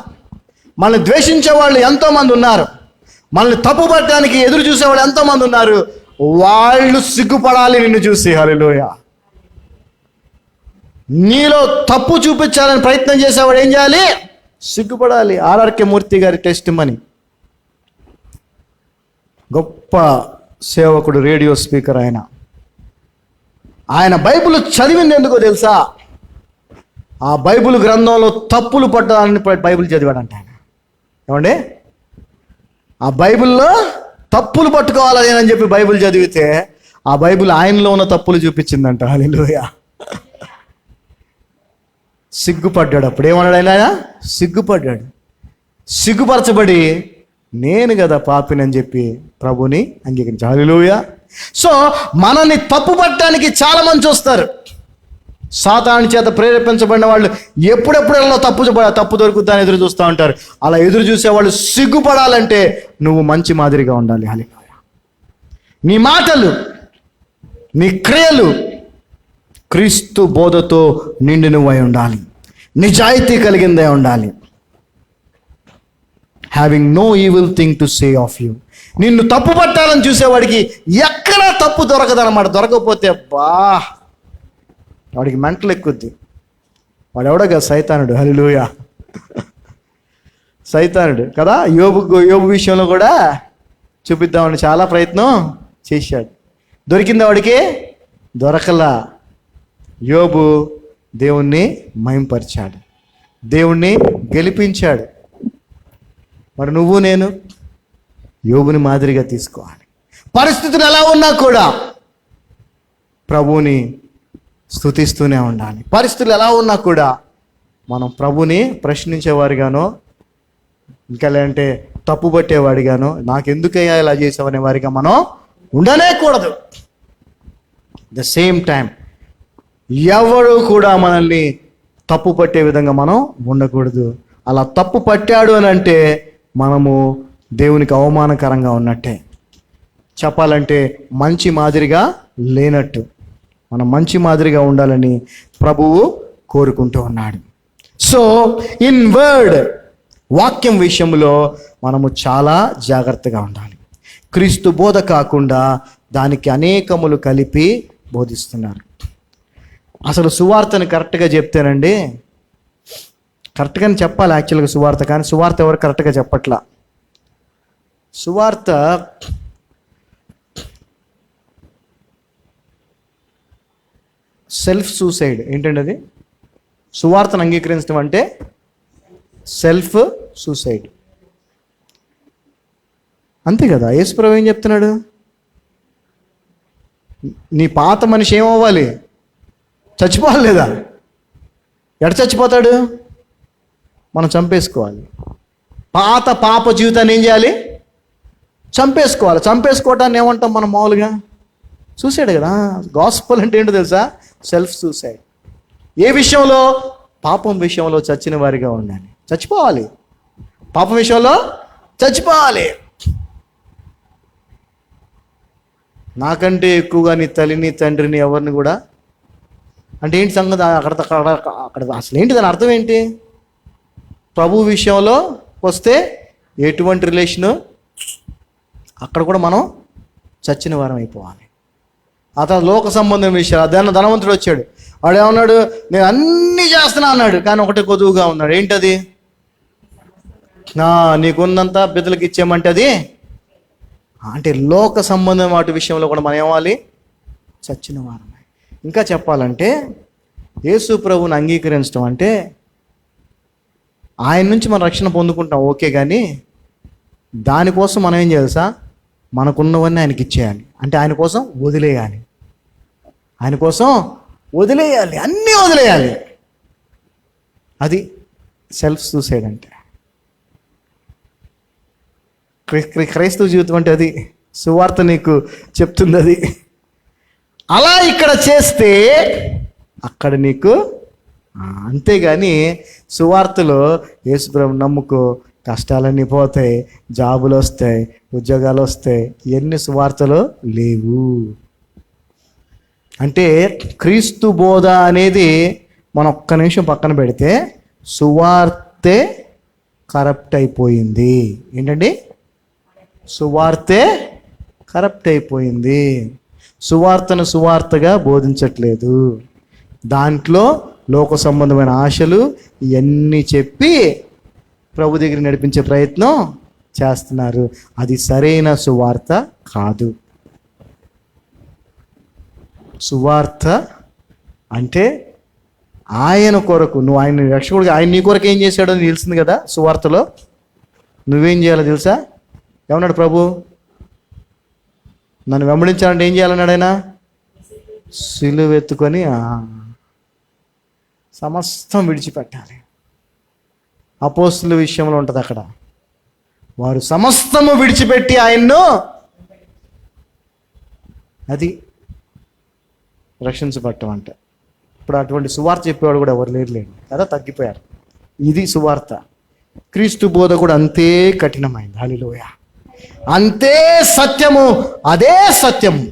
మనల్ని ద్వేషించే వాళ్ళు ఎంతోమంది ఉన్నారు, మనల్ని తప్పుపట్టడానికి ఎదురు చూసేవాళ్ళు ఎంతోమంది ఉన్నారు. వాళ్ళు సిగ్గుపడాలి నిన్ను చూసి. హల్లెలూయా. నీలో తప్పు చూపించాలని ప్రయత్నం చేసేవాడు ఏం చేయాలి? సిగ్గుపడాలి. ఆర్ఆర్కే మూర్తి గారి టెస్ట్ మనీ, గొప్ప సేవకుడు, రేడియో స్పీకర్. ఆయన బైబిల్ చదివింది ఎందుకో తెలుసా? ఆ బైబిల్ గ్రంథంలో తప్పులు పట్టాలని బైబిల్ చదివాడంట ఆయన. ఏమండి? ఆ బైబిల్లో తప్పులు పట్టుకోవాలి అని చెప్పి బైబిల్ చదివితే ఆ బైబిల్ ఆయనలో ఉన్న తప్పులు చూపించిందంట. హల్లెలూయా. సిగ్గుపడ్డాడు. అప్పుడు ఏమన్నాడు ఆయన? సిగ్గుపడ్డాడు. సిగ్గుపరచబడి నేను కదా పాపిని అని చెప్పి ప్రభుని అంగీకరించాడు. హల్లెలూయా. సో మనల్ని తప్పు పట్టడానికి చాలా మంది చూస్తారు. సాతాను చేత ప్రేరేపించబడిన వాళ్ళు ఎప్పుడెప్పుడెల్లో తప్పు దొరుకుతుందని ఎదురు చూస్తూ ఉంటారు. అలా ఎదురు చూసేవాళ్ళు సిగ్గుపడాలంటే నువ్వు మంచి మాదిరిగా ఉండాలి. హల్లెలూయా. నీ మాటలు, నీ క్రియలు క్రీస్తు బోధతో నిండినవై ఉండాలి, నిజాయితీ కలిగిందే ఉండాలి. Having no evil thing to say of you. నిన్ను తప్పు పట్టాలని చూసేవాడికి ఎక్కడా తప్పు దొరకదన్నమాట. దొరకకపోతే వాడికి మెంటలు ఎక్కుద్ది. వాడు ఎవడో సైతానుడు. హల్లెలూయా. సైతానుడు కదా. యోబు విషయంలో కూడా చూపిద్దామని చాలా ప్రయత్నం చేశాడు. దొరికింది వాడికి? దొరకలా. యోబు దేవుణ్ణి మహింపరిచాడు, దేవుణ్ణి గెలిపించాడు. మరి నువ్వు నేను యోబుని మాదిరిగా తీసుకోవాలి. పరిస్థితులు ఎలా ఉన్నా కూడా ప్రభువుని స్తుతిస్తూనే ఉండాలి. పరిస్థితులు ఎలా ఉన్నా కూడా మనం ప్రభుని ప్రశ్నించేవారిగానో, ఇంకా లేదంటే తప్పు పట్టేవాడిగానో, నాకెందుకయ్యా ఇలా చేసావనే వారిగా మనం ఉండనే కూడదు. ద సేమ్ టైం ఎవరు కూడా మనల్ని తప్పు పట్టే విధంగా మనం ఉండకూడదు. అలా తప్పు పట్టాడు అని అంటే మనము దేవునికి అవమానకరంగా ఉన్నట్టే. చెప్పాలంటే మంచి మాదిరిగా లేనట్టు. మనం మంచి మాదిరిగా ఉండాలని ప్రభువు కోరుకుంటూ ఉన్నాడు. సో ఇన్ వర్డ్, వాక్యం విషయంలో మనము చాలా జాగ్రత్తగా ఉండాలి. క్రీస్తు బోధ కాకుండా దానికి అనేకములు కలిపి బోధిస్తున్నారు. అసలు సువార్తని కరెక్ట్గా చెప్తేనండి, కరెక్ట్గానే చెప్పాలి యాక్చువల్గా సువార్త, కానీ సువార్త ఎవరు కరెక్ట్గా చెప్పట్లా. సువార్త సెల్ఫ్ సూసైడ్. ఏంటండి అది? సువార్తను అంగీకరించడం అంటే సెల్ఫ్ సూసైడ్. అంతే కదా. యేసుప్రభు ఏం చెప్తున్నాడు? నీ పాత మనిషి ఏమవ్వాలి? చచ్చిపోవాలి లేదా? ఎడ చచ్చిపోతాడు? మనం చంపేసుకోవాలి. పాత పాప జీవితాన్ని ఏం చేయాలి? చంపేసుకోవాలి. చంపేసుకోవటాన్ని ఏమంటాం మనం మామూలుగా? సూసైడ్ కదా. గాస్పల్ అంటే ఏంటో తెలుసా? Self suicide. ఏ విషయంలో? పాపం విషయంలో చచ్చిన వారిగా ఉండాలి. చచ్చిపోవాలి. పాపం విషయంలో చచ్చిపోవాలి. నాకంటే ఎక్కువగా నీ తల్లిని తండ్రిని ఎవరిని కూడా అంటే ఏంటి సంగతి? అక్కడ అసలు ఏంటి దాని అర్థం ఏంటి? ప్రభు విషయంలో వస్తే ఎటువంటి రిలేషను? అక్కడ కూడా మనం చచ్చిన వారం అయిపోవాలి. అతను లోక సంబంధం విషయాలు. ధనవంతుడు వచ్చాడు, వాడు ఏమన్నాడు? నేను అన్నీ చేస్తున్నా అన్నాడు, కానీ ఒకటే కొదువుగా ఉన్నాడు. ఏంటది? నీకున్నంత బిడ్డలకు ఇచ్చేయమంటే అది అంటే లోక సంబంధం వాటి విషయంలో కూడా మనం ఏమవ్వాలి? చచ్చిన వారం. ఇంకా చెప్పాలంటే యేసు ప్రభువుని అంగీకరించడం అంటే ఆయన నుంచి మనం రక్షణ పొందుకుంటాం ఓకే, కానీ దానికోసం మనం ఏం చేయాలి? మనకున్నవన్నీ ఆయనకి ఇచ్చేయాలి. అంటే ఆయన కోసం వదిలేయాలి. ఆయన కోసం వదిలేయాలి, అన్నీ వదిలేయాలి. అది సెల్ఫ్ సూసైడ్ అంటే. క్రైస్తవ జీవితం అంటే అది. సువార్త నీకు చెప్తుంది అది. అలా ఇక్కడ చేస్తే అక్కడ నీకు అంతేగాని సువార్తలో యేసుప్రభుని నమ్ముకో, కష్టాలన్నీ పోతాయి, జాబులు వస్తాయి, ఉద్యోగాలు వస్తాయి, ఇవన్నీ సువార్తలో లేవు. అంటే క్రీస్తు బోధ అనేది మనం ఒక్క నిమిషం పక్కన పెడితే సువార్తే కరప్ట్ అయిపోయింది. ఏంటండి? సువార్తే కరప్ట్ అయిపోయింది. సువార్తను సువార్తగా బోధించట్లేదు. దాంట్లో లోక సంబంధమైన ఆశలు ఇవన్నీ చెప్పి ప్రభు దగ్గర నడిపించే ప్రయత్నం చేస్తున్నారు. అది సరైన సువార్త కాదు. సువార్త అంటే ఆయన కొరకు, నువ్వు ఆయన రక్షకుడిగా, ఆయన నీ కొరకు ఏం చేశాడో తెలిసింది కదా. సువార్తలో నువ్వేం చేయాలో తెలుసా? ఏమన్నాడు ప్రభు? నన్ను వెంబడించాలంటే ఏం చేయాలన్నాడు ఆయన? సిలువెత్తుకొని సమస్తం విడిచిపెట్టాలి. అపోస్తుల విషయంలో ఉంటుంది అక్కడ, వారు సమస్తము విడిచిపెట్టి ఆయన్ను, అది రక్షించబట్టం అంటే. ఇప్పుడు అటువంటి సువార్త చెప్పేవాడు కూడా ఎవరు లేరు కదా, తగ్గిపోయారు. ఇది సువార్త. క్రీస్తు బోధ కూడా అంతే కఠినమైంది. హల్లెలూయా. అంతే సత్యము, అదే సత్యము.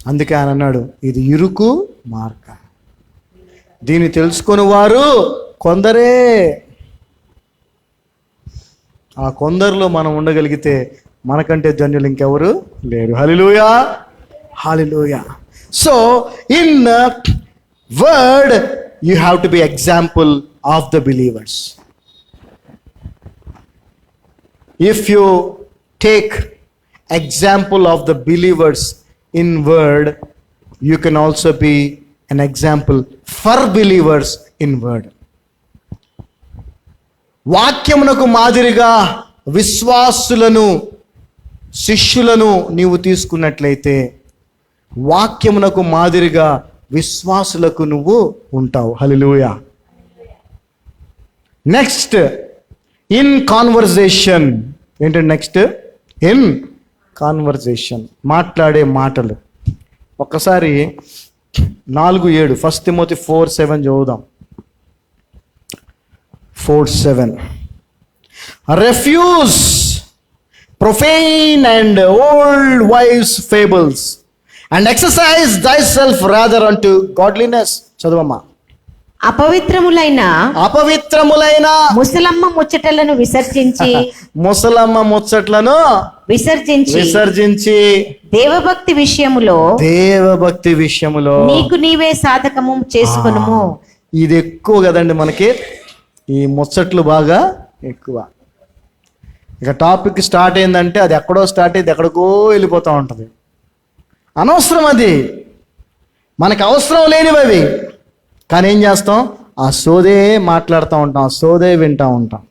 అందుకే ఆయన అన్నాడు, ఇది ఇరుకు మార్గం, దీన్ని తెలుసుకొని వారు కొందరే. ఆ కొందరిలో మనం ఉండగలిగితే మనకంటే ధన్యులు ఇంకెవరు లేరు. Hallelujah, hallelujah. So in word you have to be example of the believers. If you take example of the believers in word, you can also be an example for believers in word. వాక్యమునకు మాదిరిగా విశ్వాసులను, శిష్యులను నీవు తీసుకున్నట్లయితే వాక్యమునకు మాదిరిగా విశ్వాసులకు నువ్వు ఉంటావు. హల్లెలూయా. Next, in conversation. ఏంటంటే నెక్స్ట్, ఇన్ కాన్వర్జేషన్, మాట్లాడే మాటలు. ఒక్కసారి 4:7 1 Timothy 4:7 చదువుదాం. 4:7 refuse profane and old wives' fables and exercise thyself rather unto godliness. చదవమ్మా.
అపవిత్రములైన ముసలమ్మ ముచ్చటలను విసర్జించి,
ముసలమ్మ ముచ్చట్లను విసర్జించి
దేవభక్తి విషయములో నీకు నీవే సాధకము చేసుకొనుము.
ఇది ఎక్కువ కదండి మనకి, ఈ ముచ్చట్లు బాగా ఎక్కువ. ఇక టాపిక్ స్టార్ట్ అయిందంటే అది ఎక్కడో స్టార్ట్ అయింది, ఎక్కడికో వెళ్ళిపోతూ ఉంటుంది. అనవసరం, అది మనకు అవసరం లేనివి అవి. కానీ ఏం చేస్తాం? ఆ సోదే మాట్లాడుతూ ఉంటాం, ఆ సోదే వింటూ ఉంటాం.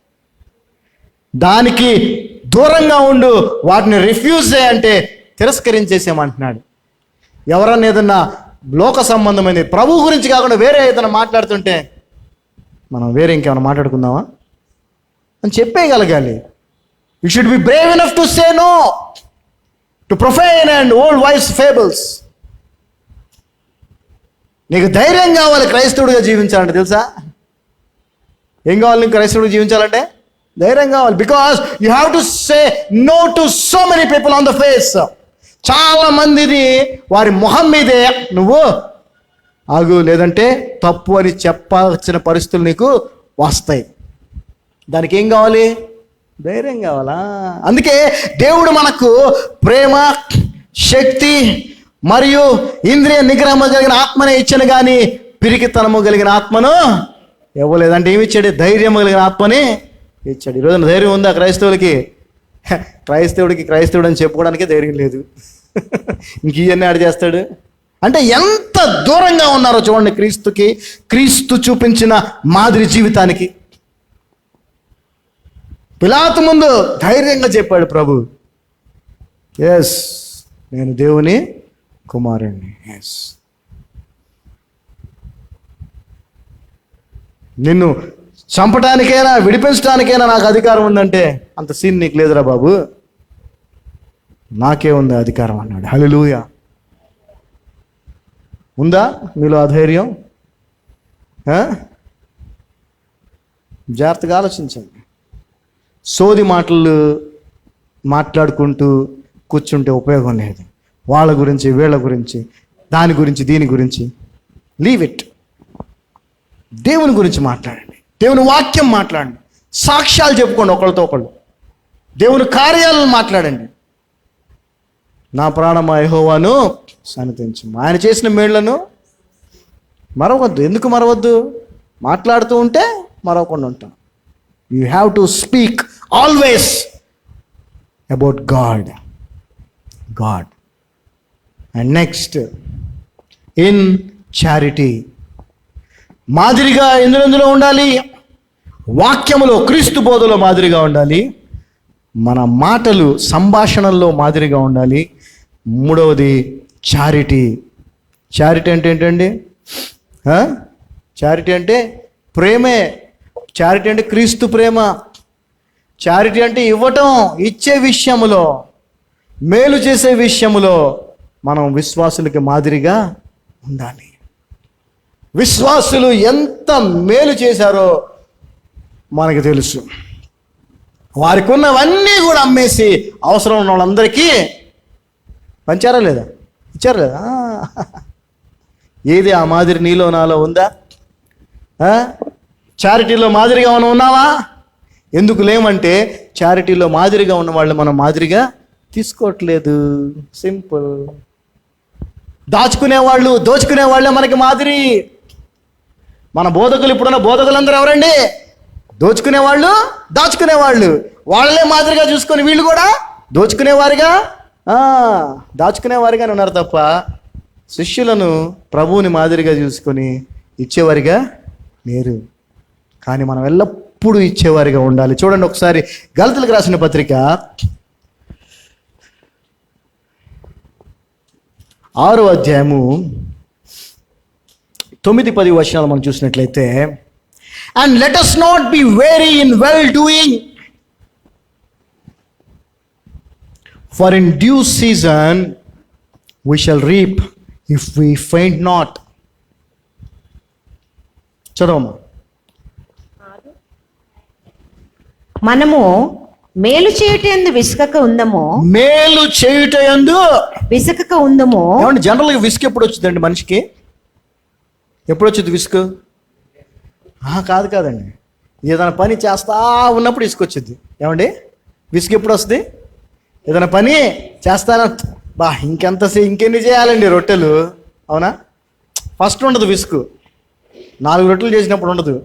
దానికి దూరంగా ఉండు, వాటిని రిఫ్యూజ్ చేయంటే తిరస్కరించేసేమంటున్నాడు. ఎవరన్నా ఏదన్నా లోక సంబంధమైనది, ప్రభు గురించి కాకుండా వేరే ఏదైనా మాట్లాడుతుంటే మనం వేరే ఇంకేమైనా మాట్లాడుకుందామా అని చెప్పేయగలగాలి. You should be brave enough to say no to profane and old wives fables. నీకు ధైర్యం కావాలి క్రైస్తవుడిగా జీవించాలంటే. తెలుసా ఏం కావాలి నీకు క్రైస్తవుడిగా జీవించాలంటే? ధైర్యం కావాలి. Because you have to say no to so many people on the face. చాలా మందిని వారి మొహం మీదే నువ్వు ఆగు, లేదంటే తప్పు అని చెప్పాల్సిన పరిస్థితులు నీకు వస్తాయి. దానికి ఏం కావాలి? ధైర్యం కావాలా? అందుకే దేవుడు మనకు ప్రేమ, శక్తి మరియు ఇంద్రియ నిగ్రహము కలిగిన ఆత్మనే ఇచ్చాను, కానీ పిరికితనము కలిగిన ఆత్మను ఇవ్వలేదంటే ఏమి ఇచ్చాడు? ధైర్యం కలిగిన ఆత్మని ఇచ్చాడు. ఈరోజు ధైర్యం ఉందా క్రైస్తవుడికి? క్రైస్తవుడు అని చెప్పుకోవడానికే ధైర్యం లేదు. ఇంక ఇవన్నీ ఆడు చేస్తాడు అంటే ఎంత దూరంగా ఉన్నారో చూడండి క్రీస్తుకి, క్రీస్తు చూపించిన మాదిరి జీవితానికి. పిలాతు ముందు ధైర్యంగా చెప్పాడు ప్రభు, ఎస్ నేను దేవుని కుమారుణ్ణి. ఎస్, నిన్ను చంపడానికైనా విడిపించడానికైనా నాకు అధికారం ఉందంటే అంత సీన్ నీకు లేదురా బాబు, నాకే ఉంది అధికారం అన్నాడు. హల్లెలూయా. ఉందా మీలో ఆ ధైర్యం? జాగ్రత్తగా ఆలోచించండి. సోది మాటలు మాట్లాడుకుంటూ కూర్చుంటే ఉపయోగం లేదు. వాళ్ళ గురించి, వీళ్ళ గురించి, దాని గురించి, దీని గురించి. Leave it. దేవుని గురించి మాట్లాడండి, దేవుని వాక్యం మాట్లాడండి, సాక్ష్యాలు చెప్పుకోండి ఒకళ్ళతో ఒకళ్ళు, దేవుని కార్యాలను మాట్లాడండి. నా ప్రాణమా యెహోవాను సన్నిధించుము, ఆయన చేసిన మేళ్లను మరవద్దు. ఎందుకు మరవద్దు? మాట్లాడుతూ ఉంటే మరవకుండా ఉంటాం. You have to speak always about God. And next, in charity. మాదిరిగా ఎందులో ఉండాలి? వాక్యములో, క్రీస్తు బోధలో మాదిరిగా ఉండాలి. మన మాటలు, సంభాషణల్లో మాదిరిగా ఉండాలి. మూడవది చారిటీ. చారిటీ అంటే ఏంటండి? చారిటీ అంటే ప్రేమే. చారిటీ అంటే క్రీస్తు ప్రేమ. చారిటీ అంటే ఇవ్వటం, ఇచ్చే విషయములో, మేలు చేసే విషయములో మనం విశ్వాసులకి మాదిరిగా ఉండాలి. విశ్వాసులు ఎంత మేలు చేశారో మనకు తెలుసు. వారికి ఉన్నవన్నీ కూడా అమ్మేసి అవసరం ఉన్న వాళ్ళందరికీ పంచారా లేదా? ఇచ్చారా లేదా? ఏది ఆ మాదిరి నీలో నాలో ఉందా? చారిటీలో మాదిరిగా మనం ఉన్నావా? ఎందుకు లేమంటే చారిటీలో మాదిరిగా ఉన్న వాళ్ళు మనం మాదిరిగా తీసుకోవట్లేదు. సింపుల్. దాచుకునేవాళ్ళు, దోచుకునే వాళ్ళే మనకి మాదిరి. మన బోధకులు, ఇప్పుడున్న బోధకులందరూ ఎవరండి? దోచుకునేవాళ్ళు, దాచుకునేవాళ్ళు. వాళ్ళే మాదిరిగా చూసుకొని వీళ్ళు కూడా దోచుకునేవారుగా, దాచుకునేవారుగానే ఉన్నారు తప్ప శిష్యులను ప్రభువుని మాదిరిగా చూసుకొని ఇచ్చేవారిగా లేరు. కానీ మనం ఎల్లప్పుడూ ఇచ్చేవారిగా ఉండాలి. చూడండి ఒకసారి గలతీయులకు రాసిన పత్రిక 6వ అధ్యాయము 9-10 వచనాలు మనం చూసినట్లయితే, and let us not be weary in well doing, for in due season we shall reap if we faint not. చదవమ్మా.
మనము మేలు చేయుటయందు విసుకక ఉందము.
మేలు చేయుటయందు
విసుకక ఉందము.
ఏమండి, జనరల్గా విసుగు ఎప్పుడు వచ్చిందండి మనిషికి? ఎప్పుడు వచ్చింది విసుగు? కాదండి, ఏదైనా పని చేస్తా ఉన్నప్పుడు విసుగు వచ్చింది. ఏమండి, విసుగు ఎప్పుడు వస్తుంది? ఏదైనా పని చేస్తానా, ఇంకెన్ని చేయాలండి రొట్టెలు, అవునా? ఫస్ట్ ఉండదు విసుగు. 4 రొట్టెలు చేసినప్పుడు ఉండదు.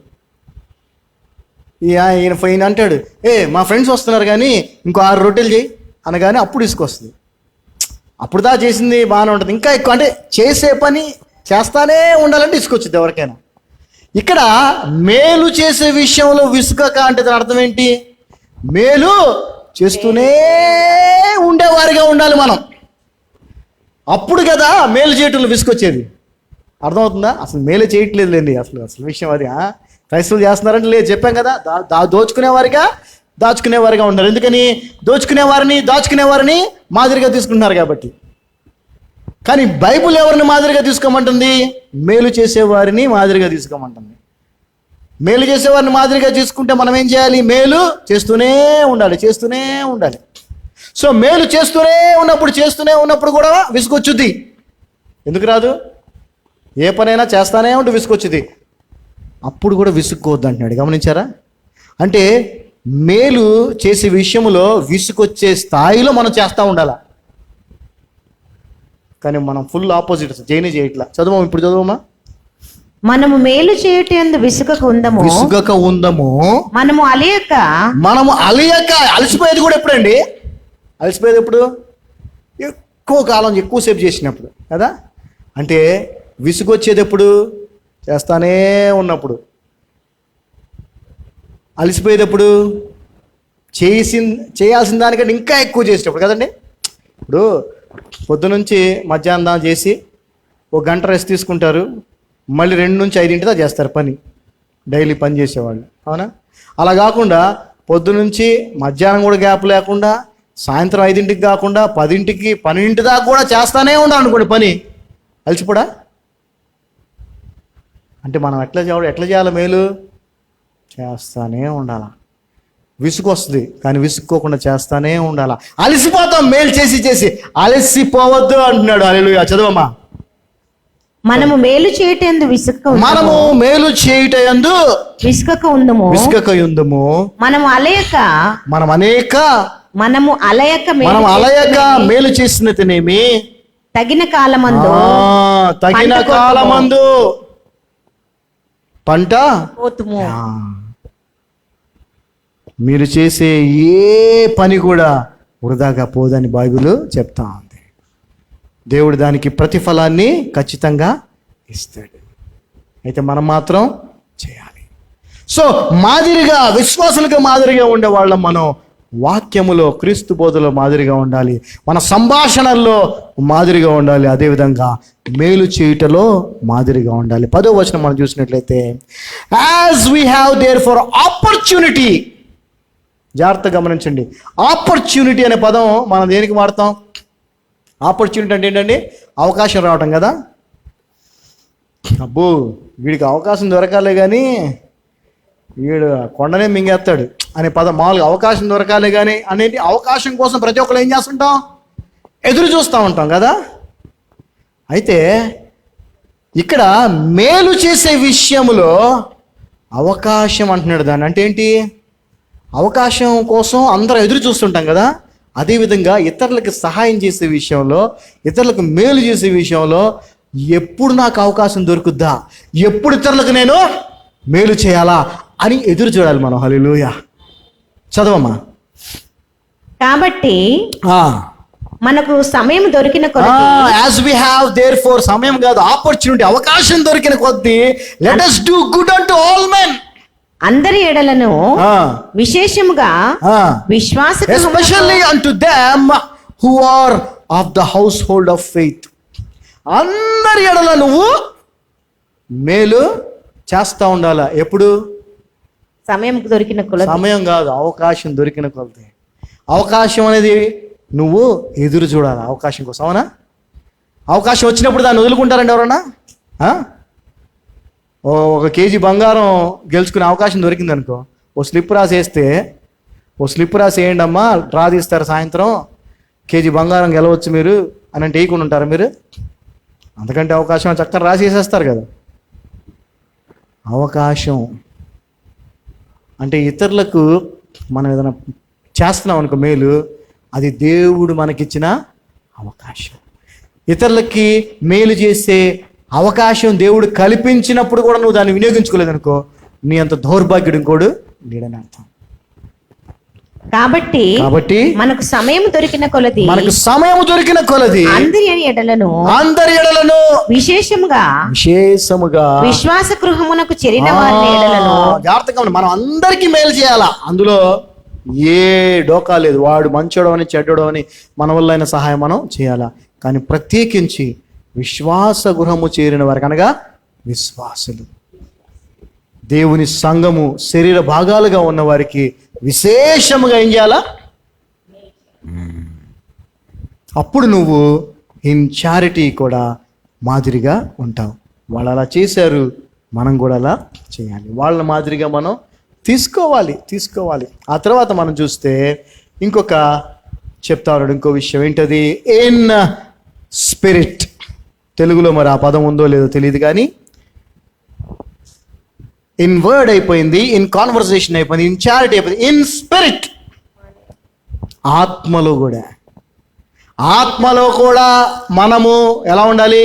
ఈయన అంటాడు, మా ఫ్రెండ్స్ వస్తున్నారు కానీ ఇంకో 6 రొట్టెలు చేయి అనగానే అప్పుడు విసుకొస్తుంది. అప్పుడు దా చేసింది బాగానే ఉంటుంది, ఇంకా ఎక్కువ అంటే చేసే పని చేస్తానే ఉండాలంటే విసుకొచ్చింది ఎవరికైనా. ఇక్కడ మేలు చేసే విషయంలో విసుగక అంటే దాని అర్థం ఏంటి? మేలు చేస్తూనే ఉండేవారిగా ఉండాలి మనం. అప్పుడు కదా మేలు చేయటంలో విసుకొచ్చేది. అర్థమవుతుందా? అసలు మేలు చేయట్లేదు లేండి, అసలు విషయం అది. క్రైస్తవులు చేస్తున్నారంటే లేదు, చెప్పాం కదా. దాచుకునేవారిగా ఉంటారు. ఎందుకని? దాచుకునేవారిని మాదిరిగా తీసుకుంటున్నారు కాబట్టి. కానీ బైబుల్ ఎవరిని మాదిరిగా తీసుకోమంటుంది? మేలు చేసేవారిని మాదిరిగా తీసుకోమంటుంది. మేలు చేసేవారిని మాదిరిగా తీసుకుంటే మనం ఏం చేయాలి? మేలు చేస్తూనే ఉండాలి. సో మేలు చేస్తూనే ఉన్నప్పుడు కూడా విసుగొచ్చుద్ది. ఎందుకు రాదు? ఏ పనైనా చేస్తానే ఉంటే విసుగొచ్చుద్ది. అప్పుడు కూడా విసుక్కోవద్దు అంటున్నాడు. గమనించారా? అంటే మేలు చేసే విషయంలో విసుకొచ్చే స్థాయిలో మనం చేస్తూ ఉండాలా. కానీ మనం ఫుల్ ఆపోజిట్, చేయట్లా. ఇప్పుడు చదువమ్మా.
మనము మేలు చేయుటయందు విసుగక ఉందము. మనము అలియక
అలసిపోయేది కూడా ఎప్పుడండి? అలసిపోయేది ఎప్పుడు? ఎక్కువ కాలం ఎక్కువసేపు చేసినప్పుడు కదా. అంటే విసుగొచ్చేది ఎప్పుడు? చేస్తానే ఉన్నప్పుడు. అలసిపోయేది ఎప్పుడు? చేయాల్సిన దానికంటే ఇంకా ఎక్కువ చేసేటప్పుడు కదండి. ఇప్పుడు పొద్దునుంచి మధ్యాహ్నం దాకా చేసి 1 గంట రెస్ట్ తీసుకుంటారు, మళ్ళీ 2 నుంచి 5 దాకా చేస్తారు పని, డైలీ పని చేసేవాళ్ళు, అవునా? అలా కాకుండా పొద్దునుంచి మధ్యాహ్నం కూడా గ్యాప్ లేకుండా, సాయంత్రం 5 కాకుండా 10, 12 దాకా కూడా చేస్తానే ఉండాలనుకోండి పని. అలసిపోడా? అంటే మనం ఎట్లా చేయాలి మేలు? చేస్తానే ఉండాలా. విసుగు వస్తుంది కానీ విసుక్కోకుండా చేస్తానే ఉండాలా. అలసిపోతాం మేలు చేసి చేసి, అలసిపోవద్దు అంటున్నాడు. హల్లెలూయా. చదవమ్మా.
మనము మేలు చేయటందు
మనము మేలు చేయుటయందు
విసుకక ఉందము. మనము అలయక
మేలు చేసినతనేమి
తగిన కాలమందు
పంట
పోతుము.
మీరు చేసే ఏ పని కూడా వృధాగా పోదని బైబిల్ చెప్తా ఉంది. దేవుడు దానికి ప్రతిఫలాన్ని ఖచ్చితంగా ఇస్తాడు. అయితే మనం మాత్రం చేయాలి. సో మాదిరిగా, విశ్వాసులకు మాదిరిగా ఉండేవాళ్ళం మనం. వాక్యములో, క్రీస్తు బోధలో మాదిరిగా ఉండాలి. మన సంభాషణల్లో మాదిరిగా ఉండాలి. అదేవిధంగా మేలు చేయుటలో మాదిరిగా ఉండాలి. 10వ వచనం మనం చూసినట్లయితే, as we have their for opportunity. జాగ్రత్తగా గమనించండి. ఆపర్చునిటీ అనే పదం మనం దేనికి వాడతాం? ఆపర్చునిటీ అంటే ఏంటండి? అవకాశం రావటం కదా. అబ్బో వీడికి అవకాశం దొరకాలే కానీ వీడు కొండనే మింగేస్తాడు అనే పదం. మామూలుగా అవకాశం దొరకాలే కానీ అనేది, అవకాశం కోసం ప్రతి ఒక్కరు ఏం చేస్తుంటాం? ఎదురు చూస్తూ ఉంటాం కదా. అయితే ఇక్కడ మేలు చేసే విషయంలో అవకాశం అంటున్నాడు. దాన్ని అంటే ఏంటి? అవకాశం కోసం అందరూ ఎదురు చూస్తుంటాం కదా. అదేవిధంగా ఇతరులకు సహాయం చేసే విషయంలో, ఇతరులకు మేలు చేసే విషయంలో ఎప్పుడు నాకు అవకాశం దొరుకుద్దా, ఎప్పుడు ఇతరులకు నేను మేలు చేయాలా అని ఎదురు చూడాలి మనం. హల్లెలూయా. చదవమ్మా.
కాబట్టి మనకు సమయం దొరికిన కొద్దీ,
as we have therefore, సమయం కాదు ఆపర్చునిటీ, అవకాశం దొరికిన కొద్దీ, let us do good unto all men.
అందరి ఎడలను విశేషముగా విశ్వాస,
especially unto them who are of the household of faith. అందరి ఎడల నువ్వు మేలు చేస్తా ఉండాలా. ఎప్పుడు?
సమయం దొరికిన కొలది.
సమయం కాదు, అవకాశం దొరికిన కొలది. అవకాశం అనేది నువ్వు ఎదురు చూడాలి అవకాశం కోసం. అవునా? అవకాశం వచ్చినప్పుడు దాన్ని వదులుకుంటారండి ఎవరన్నా? ఒక కేజీ బంగారం గెలుచుకునే అవకాశం దొరికింది అనుకో, ఓ స్లిప్ రాసేస్తే, ఓ స్లిప్ రాసి వేయండి అమ్మా, డ్రా తీస్తారు సాయంత్రం, కేజీ బంగారం గెలవచ్చు మీరు అని అంటే వేయకుండా ఉంటారా మీరు? అంతకంటే అవకాశం చక్కగా రాసేసేస్తారు కదా. అవకాశం అంటే ఇతరులకు మనం ఏదైనా చేస్తున్నాం అనుకో మేలు, అది దేవుడు మనకిచ్చిన అవకాశం. ఇతరులకి మేలు చేసే అవకాశం దేవుడు కల్పించినప్పుడు కూడా నువ్వు దాన్ని వినియోగించుకోలేదనుకో, నీ అంత దౌర్భాగ్యుడు ఇంకోడు లేడని అర్థం.
కాబట్టి మనకు సమయం దొరికిన కొలది, అందరి ఎడలను విశేషముగా విశ్వాస గృహమునకు చేరిన వారి ఎడలను.
జాగ్రత్తగా మనం అందరికీ మేలు చేయాలా. అందులో ఏ డోకా లేదు. వాడు మంచోడు అని చెడ్డోడు అని మన వల్ల అయిన సహాయం మనం చేయాలా. కానీ ప్రత్యేకించి విశ్వాస గృహము చేరిన వారికి, అనగా విశ్వాసులు, దేవుని సంఘము శరీర భాగాలుగా ఉన్న వారికి విశేషముగా ఏం చేయాలా? అప్పుడు నువ్వు ఇన్ చారిటీ కూడా మాదిరిగా ఉంటావు. వాళ్ళు అలా చేశారు, మనం కూడా అలా చేయాలి. వాళ్ళ మాదిరిగా మనం తీసుకోవాలి. ఆ తర్వాత మనం చూస్తే ఇంకొక చెప్తారు, ఇంకో విషయం ఏంటది? In spirit. తెలుగులో మరి ఆ పదం ఉందో లేదో తెలియదు కానీ ఇన్ వర్డ్ అయిపోయింది, ఇన్ కాన్వర్సేషన్ అయిపోయింది, ఇన్ చారిటీ అయిపోయింది. ఇన్ స్పిరిట్, ఆత్మలో కూడా మనము ఎలా ఉండాలి?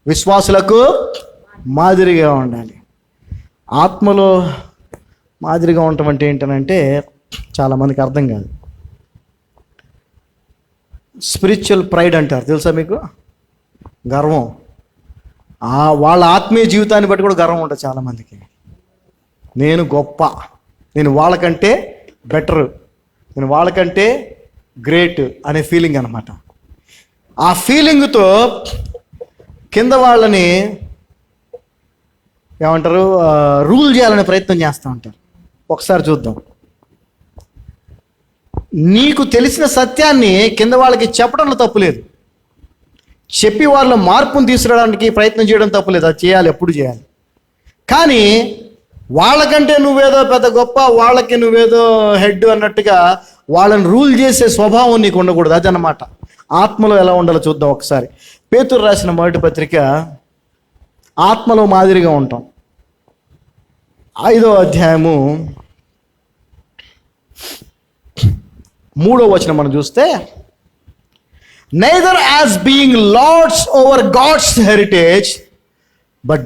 విశ్వాసులకు మాదిరిగా ఉండాలి. ఆత్మలో మాదిరిగా ఉండటం అంటే ఏంటనంటే చాలామందికి అర్థం కాదు. స్పిరిచువల్ ప్రైడ్ అంటారు, తెలుసా మీకు? గర్వం. వాళ్ళ ఆత్మీయ జీవితాన్ని బట్టి కూడా గర్వం ఉంటుంది చాలామందికి. నేను గొప్ప, నేను వాళ్ళకంటే బెటర్, నేను వాళ్ళకంటే గ్రేట్ అనే ఫీలింగ్ అనమాట. ఆ ఫీలింగ్తో కింద వాళ్ళని ఏమంటారు, రూల్ చేయాలనే ప్రయత్నం చేస్తూ ఉంటారు. ఒకసారి చూద్దాం. నీకు తెలిసిన సత్యాన్ని కింద వాళ్ళకి చెప్పడంలో తప్పులేదు, చెప్పి వాళ్ళ మార్పును తీసుకురావడానికి ప్రయత్నం చేయడం తప్పులేదు. అది చేయాలి, ఎప్పుడు చేయాలి. కానీ వాళ్ళకంటే నువ్వేదో పెద్ద గొప్ప, వాళ్ళకి నువ్వేదో హెడ్ అన్నట్టుగా వాళ్ళని రూల్ చేసే స్వభావం నీకు ఉండకూడదు. అదన్నమాట. ఆత్మలో ఎలా ఉండాలో చూద్దాం ఒకసారి. పేతురు రాసిన మొదటి పత్రిక, ఆత్మలో మాదిరిగా ఉంటాం. 5వ అధ్యాయము 3వ వచనం మనం చూస్తే, neither as being lords over God's heritage, but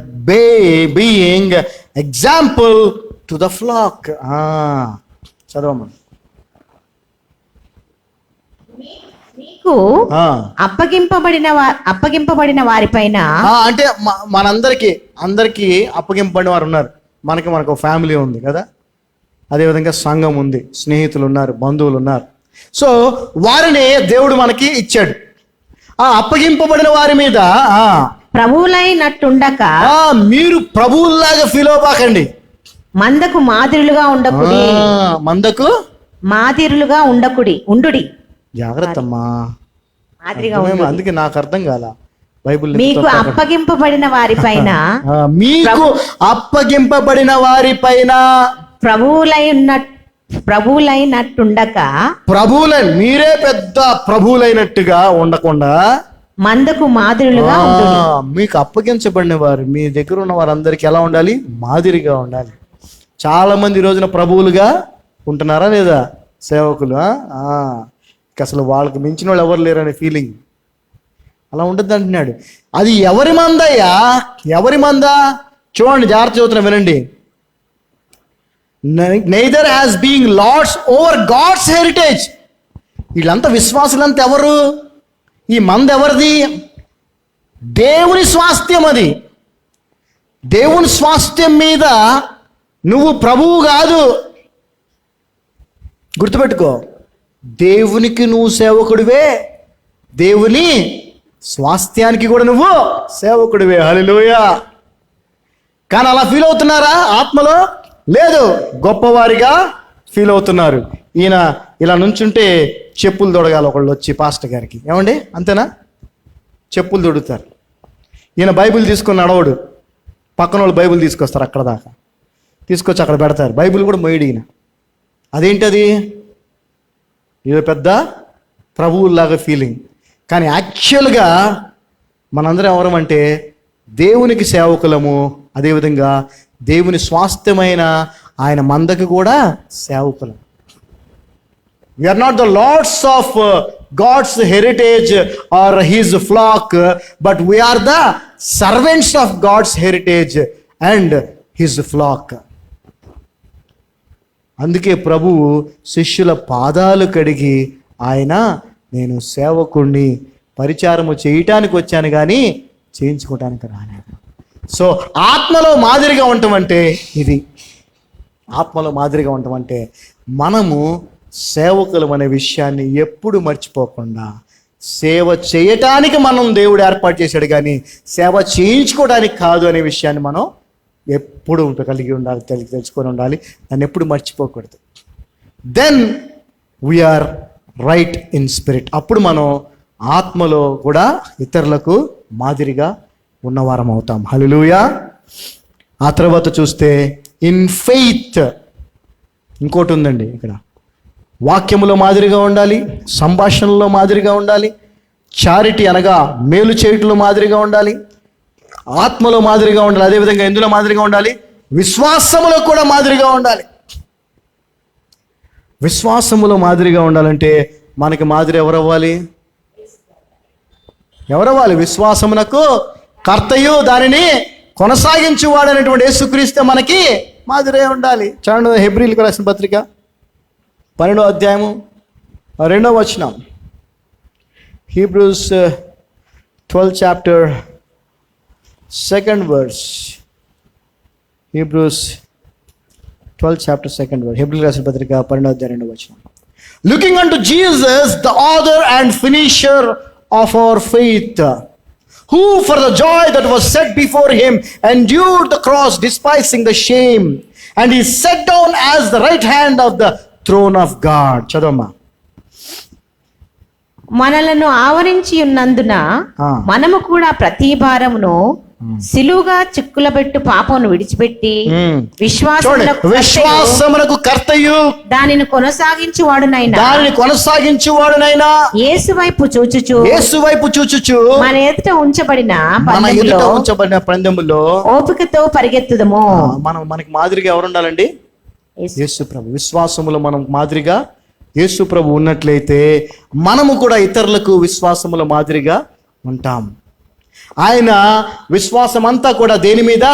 being example to the flock. చదవమని.
నీకు అప్పగింపబడిన వారిపైన,
అంటే అందరికీ అప్పగింపబడిన వారు ఉన్నారు. మనకు ఫ్యామిలీ ఉంది కదా, అదేవిధంగా సంఘం ఉంది, స్నేహితులు ఉన్నారు, బంధువులు ఉన్నారు. సో వారిని దేవుడు మనకి ఇచ్చాడు. ఆ అప్పగింపబడిన వారి మీద
ప్రభువులైనట్టుండక
మీరు ప్రభువుల్లాగా ఫీల్ అవ్వకండి.
మందకు మాదిరులుగా ఉండకుడి.
మందకు
మాదిరులుగా ఉండుడి.
జాగ్రత్తమ్మా,
మాదిరిగా
అందుకే నాకు అర్థం కాల బైబిల్.
మీకు అప్పగింపబడిన వారిపైన ప్రభువులైనట్టుండక, మీరే పెద్ద ప్రభువులైనట్టుగా ఉండకుండా మందకు మాదిరులుగా ఉండుడి.
మీకు అప్పగించబడిన వారు, మీ దగ్గర ఉన్న వారందరికీ ఎలా ఉండాలి? మాదిరిగా ఉండాలి. చాలా మంది ఈ రోజున ప్రభువులుగా ఉంటున్నారా లేదా? సేవకులు అసలు వాళ్ళకి మించిన వాళ్ళు ఎవరు లేరనే ఫీలింగ్ అలా ఉంటుంది అంటున్నాడు. అది ఎవరి మందయ్యా? ఎవరి మంద? చూడండి, జాగ్రత్త చదువుతున్నా, వినండి. neither as being lords over God's heritage. వీళ్ళంతా విశ్వాసులంతా ఎవరు? ఈ మంద ఎవరిది? దేవుని స్వాస్థ్యం. అది దేవుని స్వాస్థ్యం మీద నువ్వు ప్రభువు కాదు. గుర్తుపెట్టుకో, దేవునికి నువ్వు సేవకుడివే, దేవుని స్వాస్థ్యానికి కూడా నువ్వు సేవకుడివే. హల్లెలూయా. కానీ అలా ఫీల్ అవుతున్నారా ఆత్మలో? లేదు, గొప్పవారిగా ఫీల్ అవుతున్నారు. ఈయన ఇలా నుంచుంటే చెప్పులు తొడగాలి ఒకళ్ళు వచ్చి పాస్టర్ గారికి, ఏమండి అంతేనా? చెప్పులు తొడుగుతారు. ఈయన బైబిల్ తీసుకొని నడవడు, పక్కన వాళ్ళు బైబిల్ తీసుకొస్తారు, అక్కడ దాకా తీసుకొచ్చి అక్కడ పెడతారు. బైబిల్ కూడా మొయ్యడు ఈయన. అదేంటది? ఇది పెద్ద ప్రభువులాగా ఫీలింగ్. కానీ యాక్చువల్గా మనందరం ఎవరమంటే దేవునికి సేవకులము, అదేవిధంగా దేవుని స్వాస్థ్యమైన ఆయన మందకు కూడా సేవకులం. We are not the lords of God's heritage or his flock, but we are the servants of God's heritage and his flock. అందుకే ప్రభువు శిష్యుల పాదాలు కడిగి ఆయన, నేను సేవకుణ్ణి, పరిచారము చేయటానికి వచ్చాను కానీ చేయించుకోవటానికి రాలేదు. సో ఆత్మలో మాదిరిగా ఉండటం అంటే ఇది. ఆత్మలో మాదిరిగా ఉండటం అంటే మనము సేవకులం అనే విషయాన్ని ఎప్పుడు మర్చిపోకుండా, సేవ చేయటానికి మనం దేవుడు ఏర్పాటు చేశాడు కానీ సేవ చేయించుకోవడానికి కాదు అనే విషయాన్ని మనం ఎప్పుడు కలిగి ఉండాలి, తెలుసుకొని ఉండాలి. దాన్ని ఎప్పుడు మర్చిపోకూడదు. Then we are right in spirit. అప్పుడు మనం ఆత్మలో కూడా ఇతరులకు మాదిరిగా ఉన్నవారం అవుతాం. హల్లెలూయా. ఆ తర్వాత చూస్తే ఇన్ ఫెయిత్ ఇంకోటి ఉందండి ఇక్కడ. వాక్యములో మాదిరిగా ఉండాలి, సంభాషణలో మాదిరిగా ఉండాలి, చారిటీ అనగా మేలు చేయటంలో మాదిరిగా ఉండాలి, ఆత్మలో మాదిరిగా ఉండాలి. అదేవిధంగా ఎందులో మాదిరిగా ఉండాలి? విశ్వాసములో కూడా మాదిరిగా ఉండాలి. విశ్వాసములో మాదిరిగా ఉండాలంటే మనకి మాదిరి ఎవరవ్వాలి? విశ్వాసమునకు కర్తయు దానిని కొనసాగించువాడు అనేటువంటి యేసుక్రీస్తు మనకి మాదిరే ఉండాలి. చూడండి, హెబ్రీయులకు రాసిన పత్రిక 12వ అధ్యాయము 2వ వచనం. Hebrews 12 chapter 2nd verse. Hebrews 12 chapter 2nd verse. హెబ్రీయులకు రాసిన పత్రిక 12వ అధ్యాయం 2వ వచనం. Looking unto Jesus, the author and finisher of our faith, who for the joy that was set before him endured the cross, despising the shame, and he sat down as the right hand of the throne of God. చదవమ్మా.
మనలను ఆవరించి ఉన్నందున మనము కూడా ప్రతి భారమును సిలువుగా చిక్కులబెట్టు పాపమును విడిచిపెట్టి
విశ్వాసమునకు కర్తయు
దానిని కొనసాగించువాడునైనా యేసు వైపు చూచుచు మన ఎదుట ఉంచబడిన
పందెములో
ఓపికతో పరిగెత్తుదము.
మనకి మాదిరిగా ఎవరు ఉండాలండి? యేసు ప్రభు. విశ్వాసములో మనం మాదిరిగా యేసు ప్రభు ఉన్నట్లయితే మనము కూడా ఇతరులకు విశ్వాసముల మాదిరిగా ఉంటాం. ఆయన విశ్వాసం అంతా కూడా దేని మీద?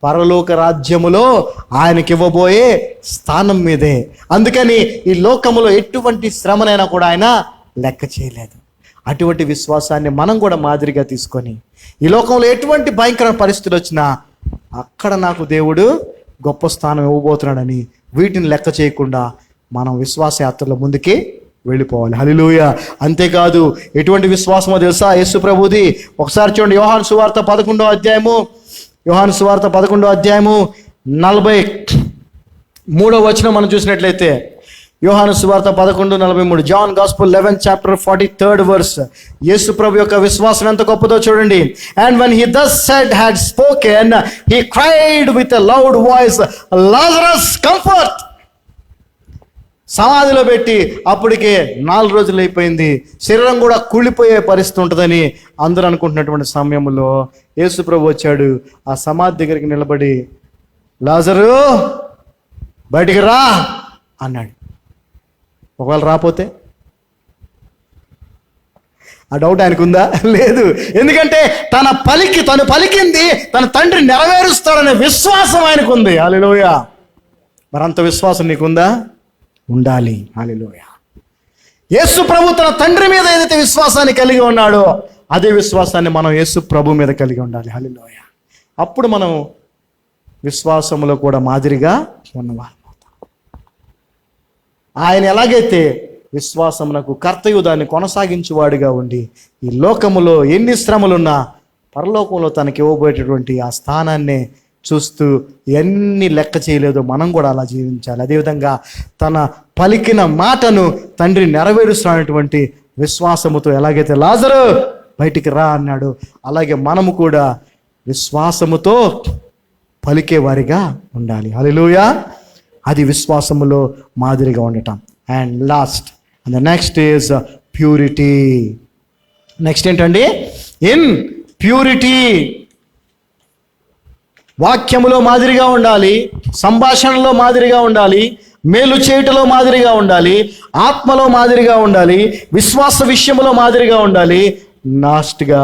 పరలోక రాజ్యములో ఆయనకి ఇవ్వబోయే స్థానం మీదే. అందుకని ఈ లోకములో ఎటువంటి శ్రమనైనా కూడా ఆయన లెక్క చేయలేదు. అటువంటి విశ్వాసాన్ని మనం కూడా మాదిరిగా తీసుకొని ఈ లోకంలో ఎటువంటి భయంకర పరిస్థితులు వచ్చినా అక్కడ నాకు దేవుడు గొప్ప స్థానం ఇవ్వబోతున్నాడని వీటిని లెక్క చేయకుండా మనం విశ్వాస యాత్రలో ముందుకి వెళ్ళిపోవాలి. హల్లెలూయా. అంతేకాదు ఎటువంటి విశ్వాసమో తెలుసా యేసు ప్రభుది? ఒకసారి చూడండి, యోహాను సువార్త 11వ అధ్యాయము 43వ వచనం మనం చూసినట్లయితే, యోహాను సువార్త 11:43, John gospel 11th chapter 43rd verse. యేసు ప్రభు యొక్క విశ్వాసం ఎంత గొప్పదో చూడండి. And when he thus said had spoken, he cried with a loud voice, Lazarus, comfort. సమాధిలో పెట్టి అప్పటికే 4 రోజులు అయిపోయింది, శరీరం కూడా కూలిపోయే పరిస్థితి ఉంటుందని అందరూ అనుకుంటున్నటువంటి సమయంలో యేసు ప్రభు వచ్చాడు. ఆ సమాధి దగ్గరికి నిలబడి, లాజరు బయటికి రా అన్నాడు. ఒకవేళ రాపోతే ఆ డౌట్ ఆయనకు ఉందా? లేదు. ఎందుకంటే తను పలికింది తన తండ్రి నెరవేరుస్తాడనే విశ్వాసం ఆయనకు ఉంది. హల్లెలూయా. మరంత విశ్వాసం నీకుందా? ఉండాలి. హల్లెలూయా. యేసు ప్రభు తన తండ్రి మీద ఏదైతే విశ్వాసాన్ని కలిగి ఉన్నాడో అదే విశ్వాసాన్ని మనం యేసు ప్రభు మీద కలిగి ఉండాలి. హల్లెలూయా. అప్పుడు మనం విశ్వాసంలో కూడా మాదిరిగా ఉన్నవారు. ఆయన ఎలాగైతే విశ్వాసమునకు కర్తయు దాన్ని కొనసాగించువాడిగా ఉండి ఈ లోకములో ఎన్ని శ్రమలున్నా పరలోకంలో తనకి ఇవ్వబోయేటటువంటి ఆ స్థానాన్ని చూస్తూ ఎన్ని లెక్క చేయలేదో మనం కూడా అలా జీవించాలి. అదేవిధంగా తన పలికిన మాటను తండ్రి నెరవేరుస్తున్నటువంటి విశ్వాసముతో ఎలాగైతే లాజరు బయటికి రా అన్నాడు, అలాగే మనము కూడా విశ్వాసముతో పలికే వారిగా ఉండాలి. హల్లెలూయా. అది విశ్వాసములో మాదిరిగా ఉండటం. And last and the next is purity. Next ఏంటండి? In purity. వాక్యములో మాదిరిగా ఉండాలి, సంభాషణలో మాదిరిగా ఉండాలి, మేలు చేయుటలో మాదిరిగా ఉండాలి, ఆత్మలో మాదిరిగా ఉండాలి, విశ్వాస విషయంలో మాదిరిగా ఉండాలి. లాస్ట్గా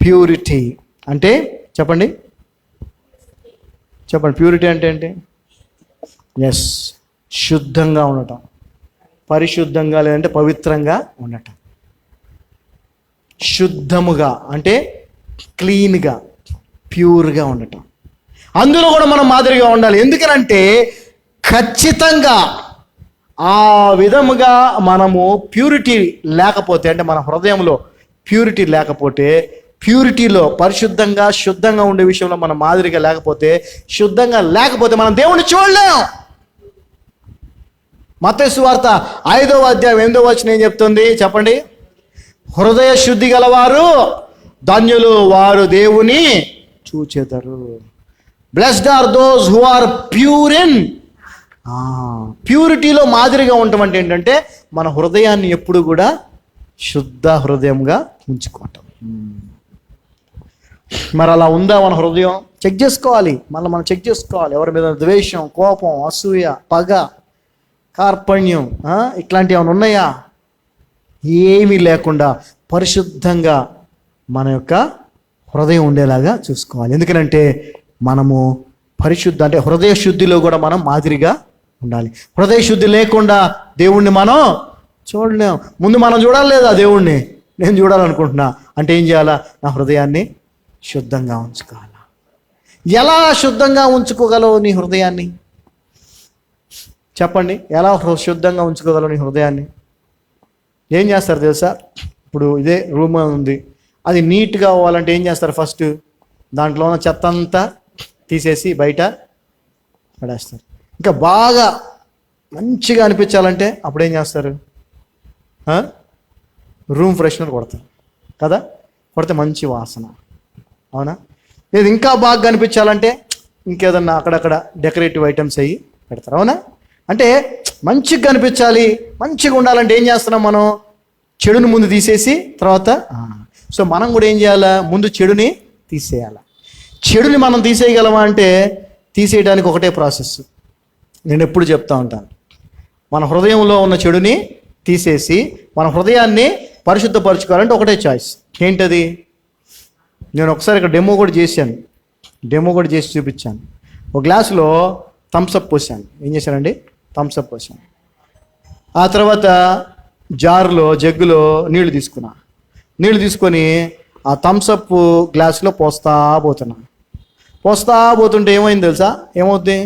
ప్యూరిటీ అంటే చెప్పండి. ప్యూరిటీ అంటే ఏంటి? ఎస్, శుద్ధంగా ఉండటం, పరిశుద్ధంగా లేదంటే పవిత్రంగా ఉండటం. శుద్ధముగా అంటే క్లీన్గా, ప్యూర్గా ఉండటం. అందులో కూడా మనం మాదిరిగా ఉండాలి. ఎందుకనంటే ఖచ్చితంగా ఆ విధముగా మనము ప్యూరిటీ లేకపోతే, అంటే మన హృదయంలో ప్యూరిటీ లేకపోతే, ప్యూరిటీలో పరిశుద్ధంగా శుద్ధంగా ఉండే విషయంలో మనం మాదిరిగా లేకపోతే, శుద్ధంగా లేకపోతే మనం దేవుణ్ణి చూడలేం. మత్తయి సువార్త 5వ అధ్యాయం 8వ వచనం ఏం చెప్తుంది చెప్పండి? హృదయ శుద్ధి గలవారు ధన్యులు, వారు దేవుని చూచెదరు. Blessed are those who are pure in. ప్యూరిటీలో మాదిరిగా ఉండటం అంటే ఏంటంటే మన హృదయాన్ని ఎప్పుడు కూడా శుద్ధ హృదయంగా ఉంచుకోవటం. మరి అలా ఉందా మన హృదయం? చెక్ చేసుకోవాలి. మనం చెక్ చేసుకోవాలి. ఎవరి మీద ద్వేషం, కోపం, అసూయ, పగ, కార్పణ్యం ఇట్లాంటివి ఏమైనా ఉన్నాయా? ఏమీ లేకుండా పరిశుద్ధంగా మన యొక్క హృదయం ఉండేలాగా చూసుకోవాలి. ఎందుకంటే మనము పరిశుద్ధ అంటే హృదయ శుద్ధిలో కూడా మనం మాదిరిగా ఉండాలి. హృదయ శుద్ధి లేకుండా దేవుణ్ణి మనం చూడలేం. ముందు మనం చూడాలి లేదా దేవుణ్ణి? నేను చూడాలనుకుంటున్నా అంటే ఏం చేయాలా? నా హృదయాన్ని శుద్ధంగా ఉంచుకోవాలా. ఎలా శుద్ధంగా ఉంచుకోగలవు నీ హృదయాన్ని? చెప్పండి, ఎలా శుద్ధంగా ఉంచుకోగలవు నీ హృదయాన్ని? ఏం చేస్తారు తెలుసా? ఇప్పుడు ఇదే రూమ్ ఉంది, అది నీట్గా అవ్వాలంటే ఏం చేస్తారు? ఫస్ట్ దాంట్లో ఉన్న చెత్త అంతా తీసేసి బయట పడేస్తారు. ఇంకా బాగా మంచిగా అనిపించాలంటే అప్పుడు ఏం చేస్తారు? రూమ్ ఫ్రెషనర్ కొడతారు కదా, కొడితే మంచి వాసన. అవునా? లేదు ఇంకా బాగా కనిపించాలంటే ఇంకేదన్నా అక్కడక్కడ డెకరేటివ్ ఐటమ్స్ అయ్యి పెడతారు. అవునా? అంటే మంచిగా కనిపించాలి, మంచిగా ఉండాలంటే ఏం చేస్తున్నాం మనం? చెడుని ముందు తీసేసి తర్వాత సో మనం కూడా ఏం చేయాలా? ముందు చెడుని తీసేయాలి. చెడుని మనం తీసేయగలమా అంటే తీసేయడానికి ఒకటే ప్రాసెస్. నేను ఎప్పుడు చెప్తా ఉంటాను, మన హృదయంలో ఉన్న చెడుని తీసేసి మన హృదయాన్ని పరిశుద్ధపరచుకోవాలంటే ఒకటే చాయిస్. ఏంటది? నేను ఒకసారి ఇక్కడ డెమో కూడా చేసి చూపించాను. ఒక గ్లాసులో థమ్స్అప్ పోసాను. ఏం చేశానండి? థమ్స్అప్ పోసాను. ఆ తర్వాత జగ్గులో నీళ్లు తీసుకొని ఆ థమ్స్అప్ గ్లాసులో పోస్తా పోతుంటే ఏమైంది తెలుసా? ఏమవుద్ది?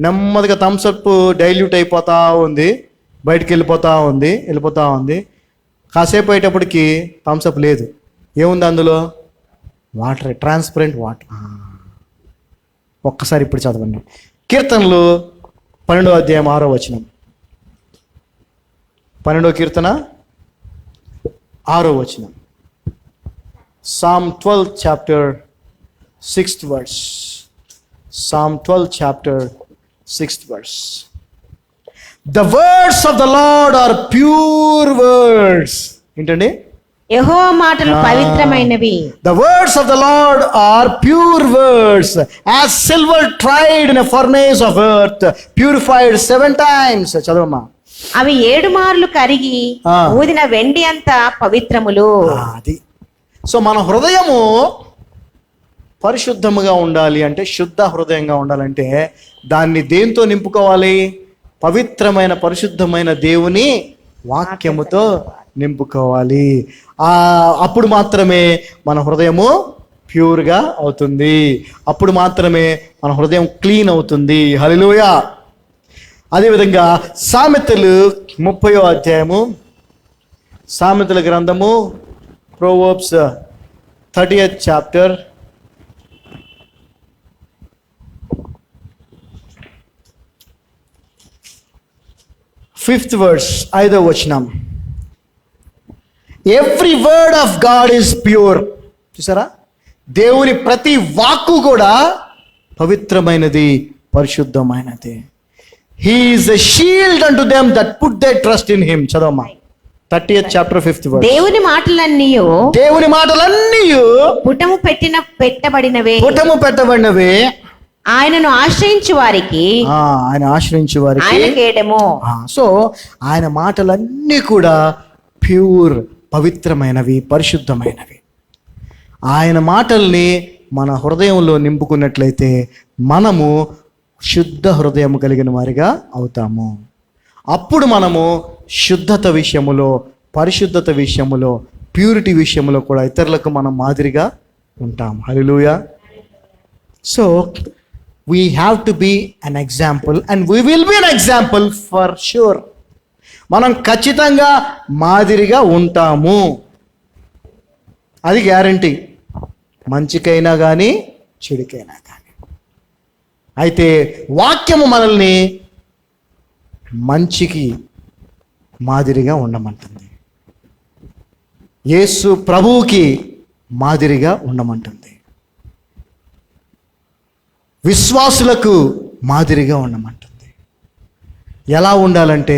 నెమ్మదిగా థమ్స్అప్ డైల్యూట్ అయిపోతూ ఉంది, బయటికి వెళ్ళిపోతూ ఉంది. కాసేపు అయ్యేటప్పటికి థమ్స్అప్ లేదు. ఏముంది అందులో? Water, transparent water. ఒక్కసారి ఇప్పుడు చదవండి. కీర్తనలు 12వ అధ్యాయం 6వ వచనం. 12వ కీర్తన 6వ వచనం. Psalm 12 chapter 6th verse. Psalm 12 chapter 6th verse. The words of the Lord are pure words. ఏంటండి?
యెహోవా మాటలు పవిత్రమైనవి.
The words of the Lord are pure words, as silver tried in a furnace of earth, purified 7 times. చదవమ్మా.
అవి 7 మార్లు కరిగి ఊదిన వెండి అంత పవిత్రములు.
అది. So మన హృదయము పరిశుద్ధముగా ఉండాలి అంటే, శుద్ధ హృదయంగా ఉండాలంటే దాన్ని దేంతో నింపుకోవాలి? పవిత్రమైన పరిశుద్ధమైన దేవుని వాక్యముతో నింపుకోవాలి. అప్పుడు మాత్రమే మన హృదయము ప్యూర్గా అవుతుంది. అప్పుడు మాత్రమే మన హృదయం క్లీన్ అవుతుంది. హల్లెలూయా. అదేవిధంగా సామెతలు 30వ అధ్యాయము, సామెతల గ్రంథము, Proverbs 30th chapter, 5th verse, 5వ వచనం. Every word of God is pure. చూసారా? దేవుని ప్రతి వాక్కు కూడా పవిత్రమైనది, పరిశుద్ధమైనది. He is a shield unto them that put they trust in him. చదవమ్మా. 30th chapter 5th verse.
దేవుని మాటలన్నీ పుటము పెట్టబడినవే. ఆయనను ఆశ్రయించు వారికి ఆయన కేడము.
సో ఆయన మాటలన్నీ కూడా ప్యూర్, పవిత్రమైనవి, పరిశుద్ధమైనవి. ఆయన మాటల్ని మన హృదయంలో నింపుకున్నట్లయితే మనము శుద్ధ హృదయం కలిగిన వారిగా అవుతాము. అప్పుడు మనము శుద్ధత విషయములో, పరిశుద్ధత విషయములో, ప్యూరిటీ విషయంలో కూడా ఇతరులకు మనం మాదిరిగా ఉంటాం. Hallelujah. So we have to be an example and we will be an example for sure. మనం ఖచ్చితంగా మాదిరిగా ఉంటాము, అది గ్యారంటీ. మంచికైనా కానీ చెడుకైనా కానీ. అయితే వాక్యము మనల్ని మంచికి మాదిరిగా ఉండమంటుంది. యేసు ప్రభువుకి మాదిరిగా ఉండమంటుంది. విశ్వాసులకు మాదిరిగా ఉండమంటుంది. ఎలా ఉండాలంటే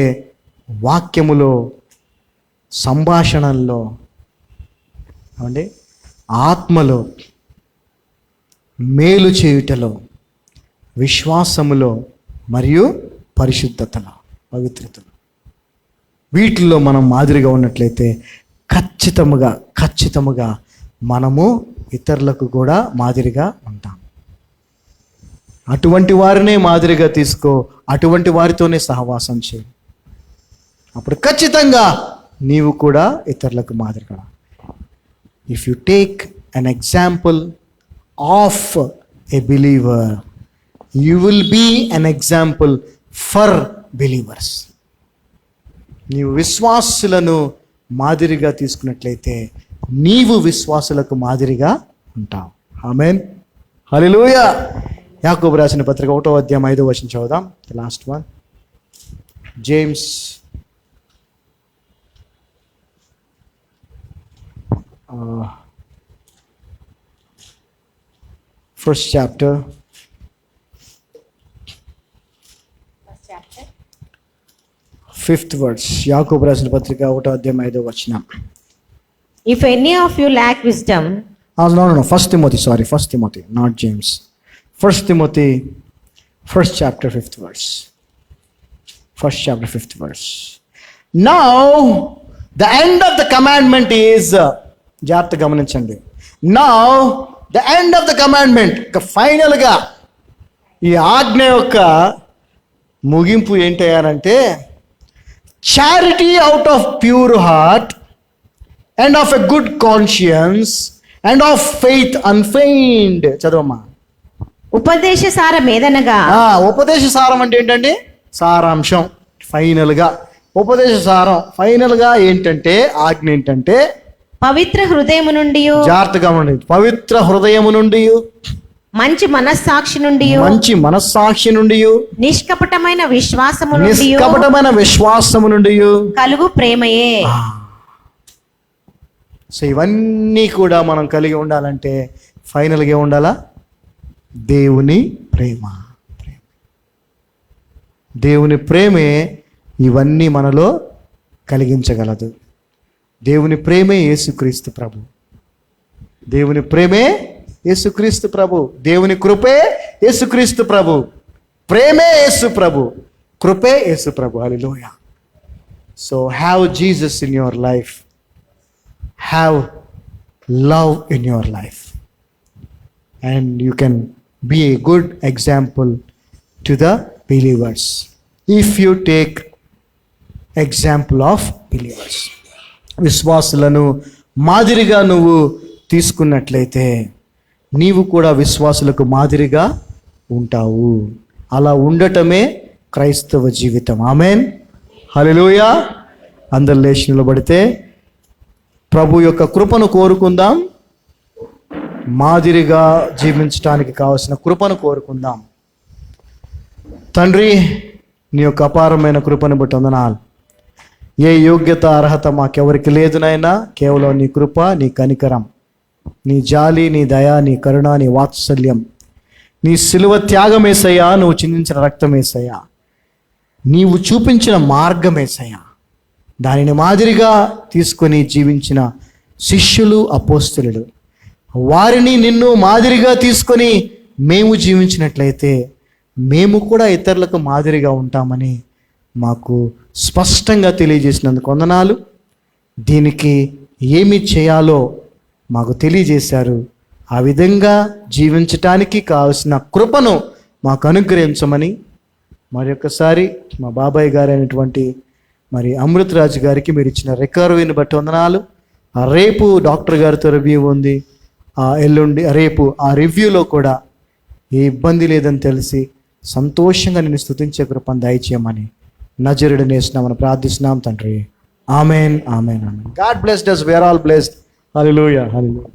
వాక్యములో, సంభాషణల్లో, అంటే ఆత్మలో, మేలు చేయుటలో, విశ్వాసములో మరియు పరిశుద్ధతలో, పవిత్రతలో, వీటిల్లో మనం మాదిరిగా ఉన్నట్లయితే ఖచ్చితముగా మనము ఇతరులకు కూడా మాదిరిగా ఉంటాం. అటువంటి వారినే మాదిరిగా తీసుకో, అటువంటి వారితోనే సహవాసం చేయి. అప్పుడు ఖచ్చితంగా నీవు కూడా ఇతరులకు మాదిరిగా. If you take an example of a believer, you will be an example for believers. నీవు విశ్వాసులను మాదిరిగా తీసుకున్నట్లయితే నీవు విశ్వాసులకు మాదిరిగా ఉంటావు. ఆమేన్. హల్లెలూయా. యాకోబు రాసిన పత్రిక 1వ అధ్యాయం 5వ వచనం చదువుదాం. Last one. James first chapter, fifth words. యాకోబు రాసిన పత్రిక 1వ అధ్యాయం 5వ వచనం.
If any of you lack wisdom,
No. First Timothy, not James. First Timothy, first chapter, 5th verse. First chapter, 5th verse. Now, the end of the commandment is, జాగ్రత్త గమనించండి. Now, the end of the commandment, ఫైనల్గా ఈ ఆజ్ఞ యొక్క ముగింపు ఏంటంటే, charity out of pure heart and of a good conscience and of faith unfeigned. చదవమ్మా.
ఉపదేశ సారం ఏదనగా,
ఉపదేశ సారం అంటే ఏంటండి? సారాంశం. ఫైనల్గా ఉపదేశ సారం ఫైనల్గా ఏంటంటే, ఆజ్ఞ ఏంటంటే,
పవిత్ర హృదయము నుండి,
జాగ్రత్తగా ఉండండి, పవిత్ర హృదయము నుండి,
మంచి మనస్సాక్షి నుండి, నిష్కపటమైన విశ్వాసము నుండి కలుగు ప్రేమయే.
సో ఇవన్నీ కూడా మనం కలిగి ఉండాలంటే ఫైనల్గా ఏం ఉండాలా? దేవుని ప్రేమ. దేవుని ప్రేమే ఇవన్నీ మనలో కలిగించగలదు. దేవుని ప్రేమే యేసుక్రీస్తు ప్రభు. దేవుని ప్రేమే యేసుక్రీస్తు ప్రభు. దేవుని కృపే యేసుక్రీస్తు ప్రభు. ప్రేమే యేసు ప్రభు. కృపే యేసు ప్రభు. Hallelujah. So have Jesus in your life. Have love in your life, and you can be a good example to the believers if you take example of believers. విశ్వాసులను మాదిరిగా నువ్వు తీసుకున్నట్లయితే నీవు కూడా విశ్వాసులకు మాదిరిగా ఉంటావు. అలా ఉండటమే క్రైస్తవ జీవితం. ఆమేన్. హల్లెలూయా. అందరు లేచి నిలబడితే ప్రభు యొక్క కృపను కోరుకుందాం. మాదిరిగా జీవించడానికి కావలసిన కృపను కోరుకుందాం. తండ్రి, నీ యొక్క అపారమైన కృపను బట్టి వందనాలు. ఏ యోగ్యత అర్హత మాకెవరికి లేదు నాయనా, కేవలం నీ కృప, నీ కనికరం, నీ జాలి, నీ దయ, నీ కరుణ, నీ వాత్సల్యం, నీ సిలువ త్యాగమేసయ్యా, నువ్వు చిందించిన రక్తమేసయ్యా, నీవు చూపించిన మార్గమేసయ్యా, దానిని మాదిరిగా తీసుకొని జీవించిన శిష్యులు, అపోస్తలులు, వారిని నిన్ను మాదిరిగా తీసుకొని మేము జీవించినట్లయితే మేము కూడా ఇతరులకు మాదిరిగా ఉంటామని మాకు స్పష్టంగా తెలియజేసినందుకు వందనాలు. దీనికి ఏమి చేయాలో మాకు తెలియజేశారు. ఆ విధంగా జీవించటానికి కావలసిన కృపను మాకు అనుగ్రహించమని మరొకసారి మా బాబాయ్ గారు అయినటువంటి మరి అమృతరాజు గారికి మీరు ఇచ్చిన రికవరీని బట్టి వందనాలు. రేపు డాక్టర్ గారితో రివ్యూ ఉంది, ఎల్లుండి రేపు ఆ రివ్యూలో కూడా ఏ ఇబ్బంది లేదని తెలిసి సంతోషంగా నేను స్తుతించే కృపను దయచేయమని నజరుడైన యేసు నామమున ప్రార్థిస్తున్నాం తండ్రి. Amen, amen, amen. God blessed us. We are all blessed. Hallelujah, hallelujah.